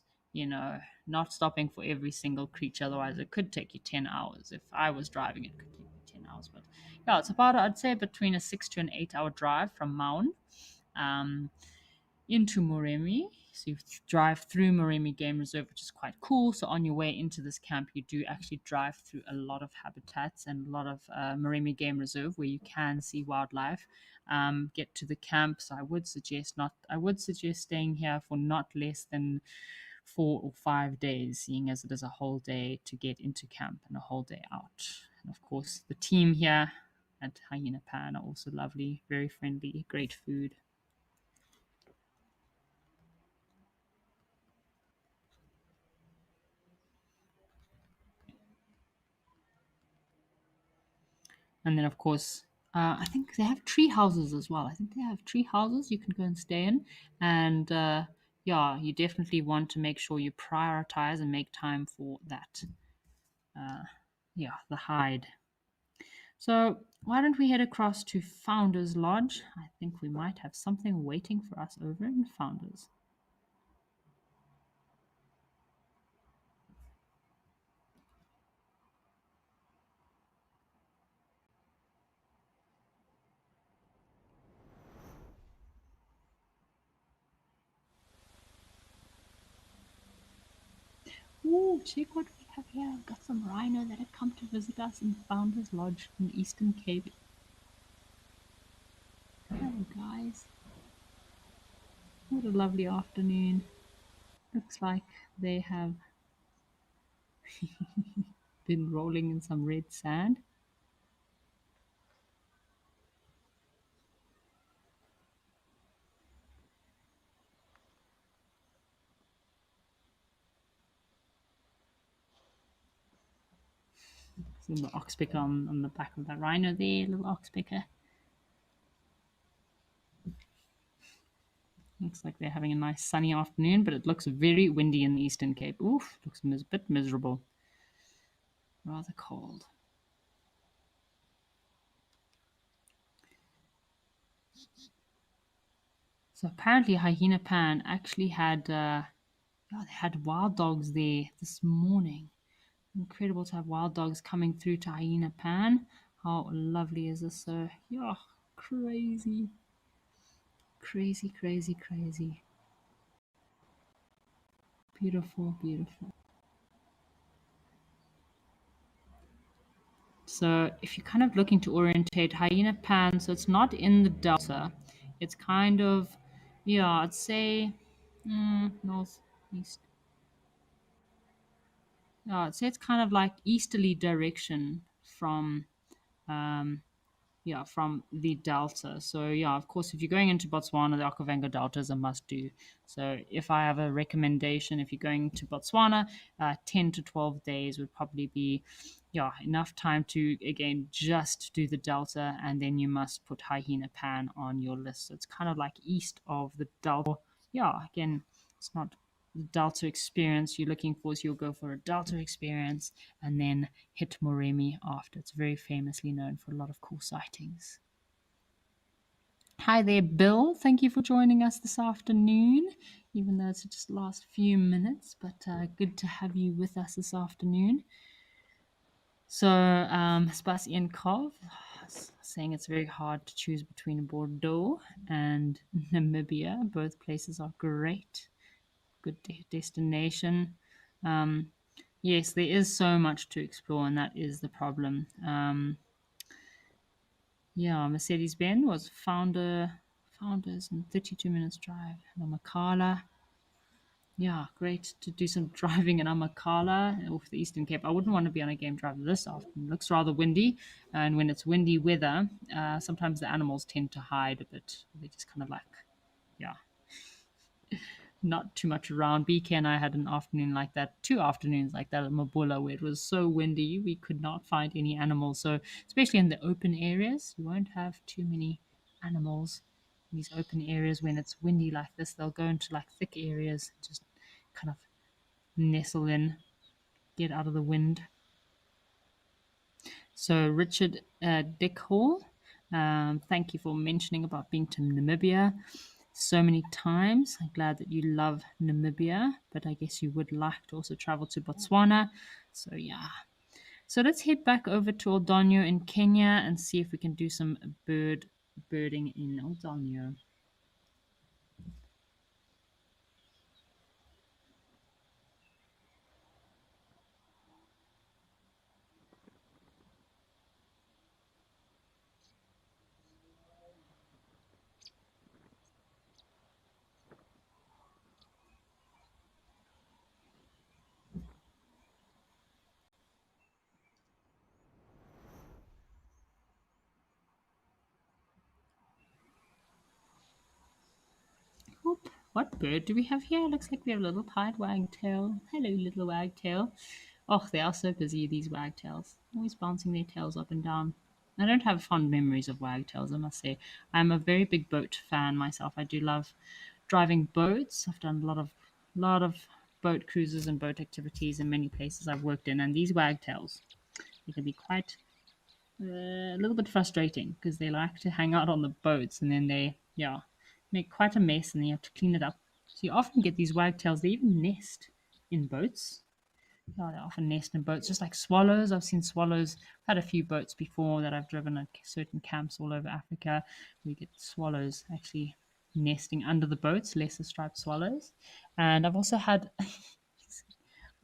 not stopping for every single creature. Otherwise, it could take you 10 hours. If I was driving, it could take me 10 hours. But yeah, it's about, I'd say, between a 6 to 8 hour drive from Maun into Moremi. So you drive through Moremi Game Reserve, which is quite cool. So on your way into this camp, you do actually drive through a lot of habitats and a lot of Moremi Game Reserve where you can see wildlife. Get to the camp. So I would suggest staying here for not less than 4 or 5 days, seeing as it is a whole day to get into camp and a whole day out. And of course, the team here at Hyena Pan are also lovely, very friendly, great food. And then, of course, I think they have tree houses as well. I think they have tree houses you can go and stay in. And yeah, you definitely want to make sure you prioritize and make time for that. Yeah, the hide. So, why don't we head across to Founders Lodge? I think we might have something waiting for us over in Founders. Ooh, check what we have here. I've got some rhino that had come to visit us in Founders Lodge in the Eastern Cape. Hello, guys. What a lovely afternoon. Looks like they have been rolling in some red sand. So the oxpecker on the back of the rhino there, little oxpecker. Looks like they're having a nice sunny afternoon, but it looks very windy in the Eastern Cape. Oof, looks a bit miserable. Rather cold. So apparently Hyena Pan actually had they had wild dogs there this morning. Incredible to have wild dogs coming through to Hyena Pan. How lovely is this? So yeah, crazy. Crazy, crazy, crazy. Beautiful, beautiful. So if you're kind of looking to orientate Hyena Pan, so it's not in the delta. It's kind of, yeah, I'd say North, east. I'd say it's kind of like easterly direction from um, yeah, from the delta. So yeah, of course, if you're going into Botswana, the Okavango Delta is a must-do. So if I have a recommendation, if you're going to Botswana, 10 to 12 days would probably be, yeah, enough time to again just do the delta, and then you must put Hyena Pan on your list. So it's kind of like east of the delta. Yeah, again, it's not the delta experience you're looking for, so you'll go for a delta experience and then hit Moremi after. It's very famously known for a lot of cool sightings. Hi there, Bill. Thank you for joining us this afternoon, even though it's just the last few minutes, but good to have you with us this afternoon. So, Sebastian Kov saying it's very hard to choose between Bordeaux and Namibia. Both places are great, good destination. Um, yes, there is so much to explore, and that is the problem. Yeah, Mercedes-Benz was founders in 32 minutes drive. Namakala. Yeah, great to do some driving in Amakala off the Eastern Cape. I wouldn't want to be on a game drive this often. It looks rather windy, and when it's windy weather, sometimes the animals tend to hide a bit. They just kind of like, yeah, not too much around. BK and I had an afternoon like that, 2 afternoons like that at Mabula, where it was so windy we could not find any animals. So, especially in the open areas, you won't have too many animals in these open areas when it's windy like this. They'll go into like thick areas, just kind of nestle in, get out of the wind. So, Richard Dickhall, thank you for mentioning about being to Namibia so many times. I'm glad that you love Namibia, but I guess you would like to also travel to Botswana. So, yeah. So, let's head back over to Oldonyo in Kenya and see if we can do some birding in Oldonyo. Oop, what bird do we have here? Looks like we have a little pied wagtail. Hello, little wagtail. Oh, they are so busy, these wagtails. Always bouncing their tails up and down. I don't have fond memories of wagtails, I must say. I'm a very big boat fan myself. I do love driving boats. I've done a lot of boat cruises and boat activities in many places I've worked in, and these wagtails, they can be quite a little bit frustrating because they like to hang out on the boats and then they, yeah, make quite a mess and then you have to clean it up. So you often get these wagtails, they even nest in boats. Yeah, they often nest in boats, just like swallows. I've seen swallows. I've had a few boats before that I've driven at certain camps all over Africa. We get swallows actually nesting under the boats, lesser striped swallows. And I've also had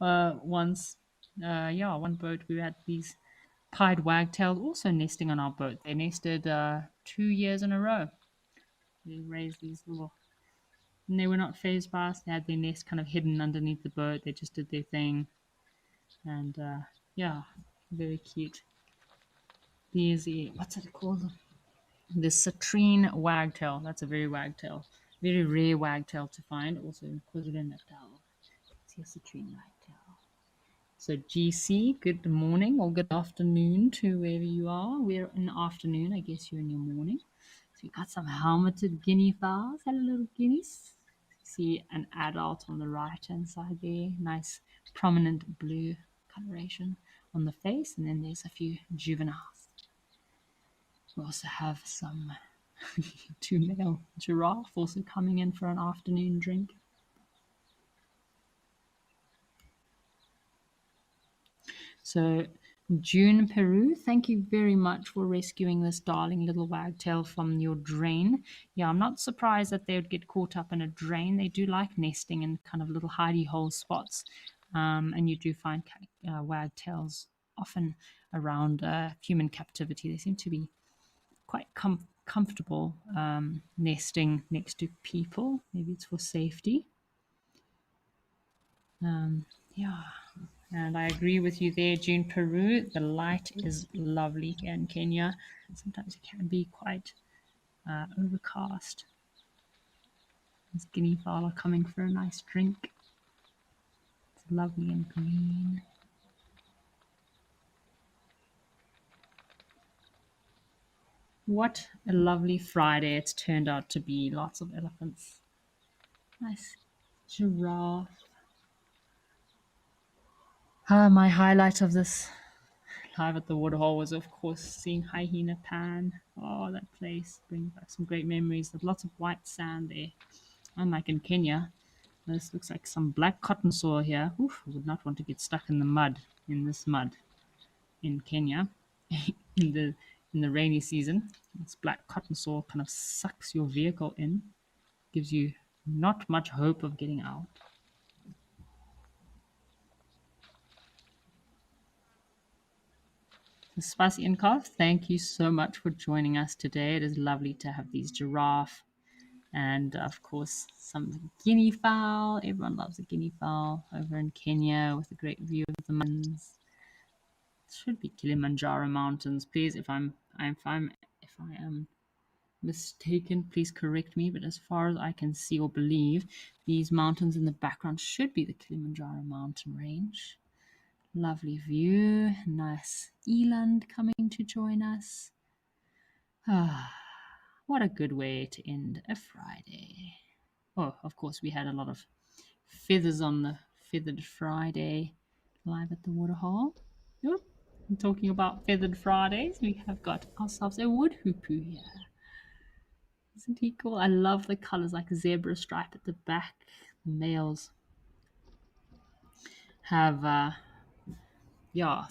once, yeah, one boat we had these pied wagtails also nesting on our boat. They nested 2 years in a row. They raised these little, and they were not phased by us. They had their nest kind of hidden underneath the boat. They just did their thing, and yeah, very cute. These, what's it called? The citrine wagtail. That's a very rare wagtail to find. Also in KwaZulu-Natal. It's a citrine wagtail. So GC, good morning or good afternoon to wherever you are. We're in the afternoon. I guess you're in your morning. So we got some helmeted guinea fowls. Hello, little guineas. See an adult on the right hand side there. Nice prominent blue coloration on the face. And then there's a few juveniles. We also have some two male giraffe also coming in for an afternoon drink. So, June, Peru, thank you very much for rescuing this darling little wagtail from your drain. Yeah, I'm not surprised that they would get caught up in a drain. They do like nesting in kind of little hidey hole spots. And you do find wagtails often around human captivity. They seem to be quite comfortable nesting next to people. Maybe it's for safety. Yeah, and I agree with you there, June Peru. The light is lovely here in Kenya. Sometimes it can be quite overcast. These guinea fowl are coming for a nice drink. It's lovely and green. What a lovely Friday it's turned out to be. Lots of elephants. Nice giraffe. My highlight of this live at the waterhole was, of course, seeing Hyena Pan. Oh, that place brings back some great memories. There's lots of white sand there. Unlike in Kenya, this looks like some black cotton soil here. Oof, I would not want to get stuck in the mud, in this mud in Kenya in the rainy season. This black cotton soil kind of sucks your vehicle in, gives you not much hope of getting out. Spicy Incov, thank you so much for joining us today. It is lovely to have these giraffe and, of course, some guinea fowl. Everyone loves a guinea fowl over in Kenya with a great view of the mountains. It should be Kilimanjaro mountains. Please, if I am mistaken, please correct me. But as far as I can see or believe, these mountains in the background should be the Kilimanjaro mountain range. Lovely view. Nice eland coming to join us. Ah, what a good way to end a Friday. Oh, of course, we had a lot of feathers on the Feathered Friday live at the waterhole. Yep. And talking about Feathered Fridays, we have got ourselves a wood hoopoo here. Isn't he cool? I love the colors, like zebra stripe at the back. The males have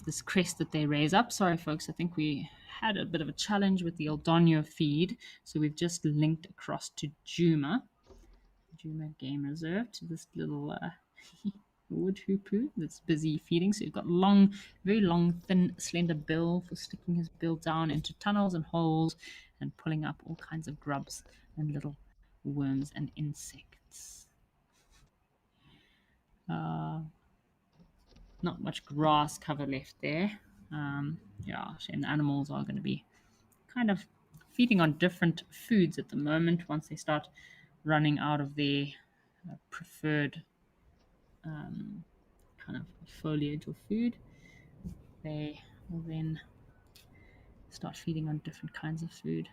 this crest that they raise up. Sorry, folks, I think we had a bit of a challenge with the Eldonio feed, so we've just linked across to Juma Game Reserve, to this little wood hoopoo that's busy feeding. So you've got long, very long, thin, slender bill for sticking his bill down into tunnels and holes and pulling up all kinds of grubs and little worms and insects. Not much grass cover left there. And animals are going to be kind of feeding on different foods at the moment. Once they start running out of their preferred kind of foliage or food, they will then start feeding on different kinds of food.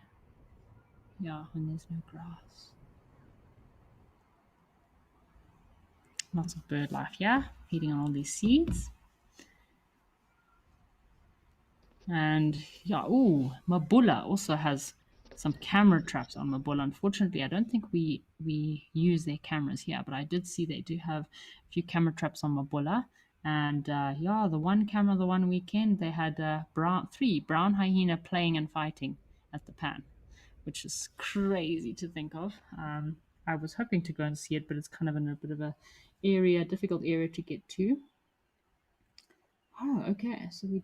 Yeah, when there's no grass. Lots of bird life, yeah, feeding on all these seeds. And yeah, Mabula also has some camera traps on Mabula. Unfortunately, I don't think we use their cameras here, but I did see they do have a few camera traps on Mabula. And the one camera, the one weekend, they had three brown hyena playing and fighting at the pan, which is crazy to think of. I was hoping to go and see it, but it's kind of in a bit of a difficult area to get to. Oh, okay. So we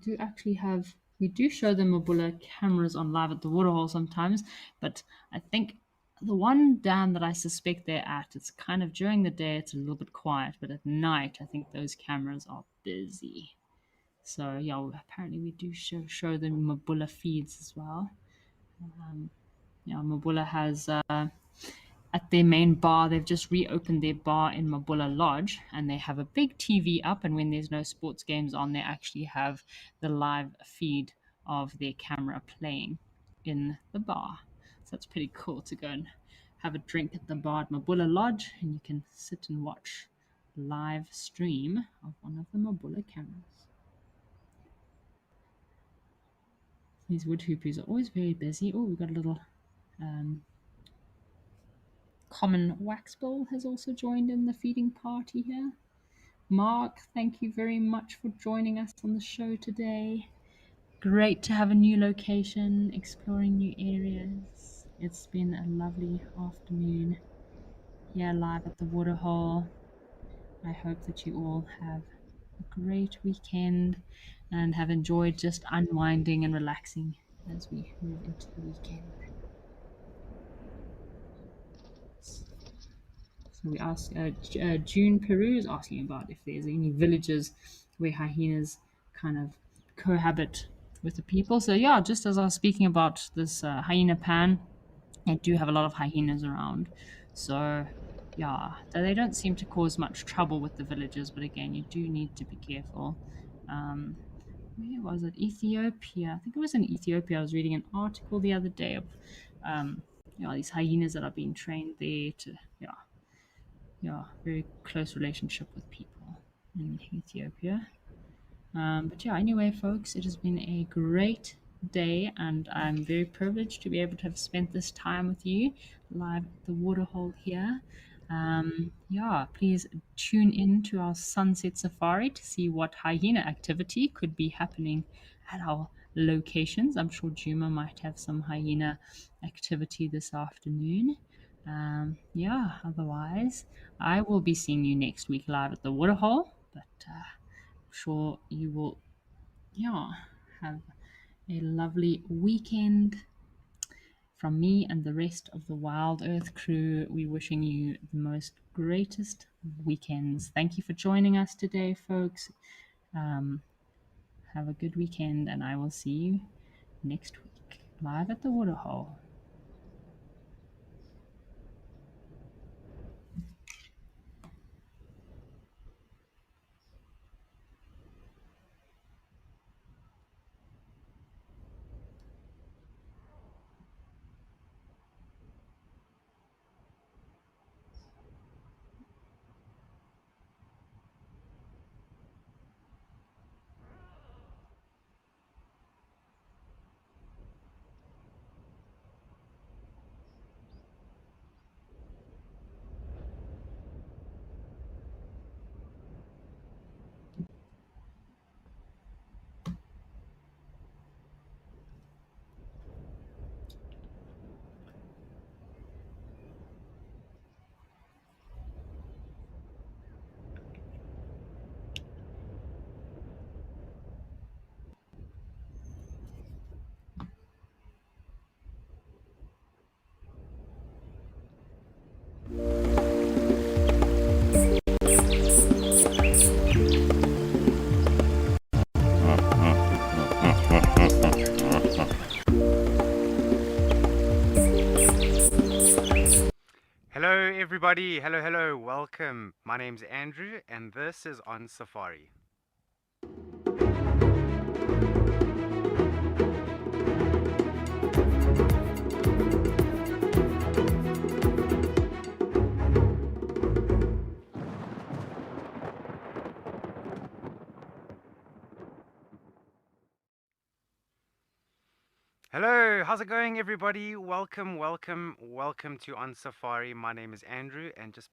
do show the Mabula cameras on live at the waterhole sometimes, but I think the one dam that I suspect they're at, it's kind of during the day, it's a little bit quiet, but at night, I think those cameras are busy. So yeah, apparently we do show the Mabula feeds as well. Mabula has at their main bar, they've just reopened their bar in Mabula Lodge, and they have a big TV up, and when there's no sports games on, they actually have the live feed of their camera playing in the bar. So that's pretty cool to go and have a drink at the bar at Mabula Lodge, and you can sit and watch live stream of one of the Mabula cameras. These wood hoopoes are always very busy. Oh, we've got a little common waxbill has also joined in the feeding party here. Mark, thank you very much for joining us on the show today. Great to have a new location, exploring new areas. It's been a lovely afternoon here live at the waterhole. I hope that you all have a great weekend and have enjoyed just unwinding and relaxing as we move into the weekend. So we asked June Peru is asking about if there's any villages where hyenas kind of cohabit with the people. So yeah, just as I was speaking about this hyena pan, I do have a lot of hyenas around. So yeah, they don't seem to cause much trouble with the villagers, but again, you do need to be careful. Um, where was it? Ethiopia. I think it was in Ethiopia. I was reading an article the other day of these hyenas that are being trained there to very close relationship with people in Ethiopia. But yeah, anyway, folks, it has been a great day, and I'm very privileged to be able to have spent this time with you live at the waterhole here. Yeah, please tune in to our sunset safari to see what hyena activity could be happening at our locations. I'm sure Juma might have some hyena activity this afternoon. Yeah, otherwise, I will be seeing you next week live at the waterhole, but sure you will, yeah, have a lovely weekend. From me and the rest of the Wild Earth crew, we're wishing you the most greatest weekends. Thank you for joining us today, folks. Um, have a good weekend, and I will see you next week live at the Waterhole. Hello, everybody. Hello, hello. Welcome. My name's Andrew, and this is On Safari. Hello, how's it going, everybody? Welcome, welcome, welcome to On Safari. My name is Andrew, and just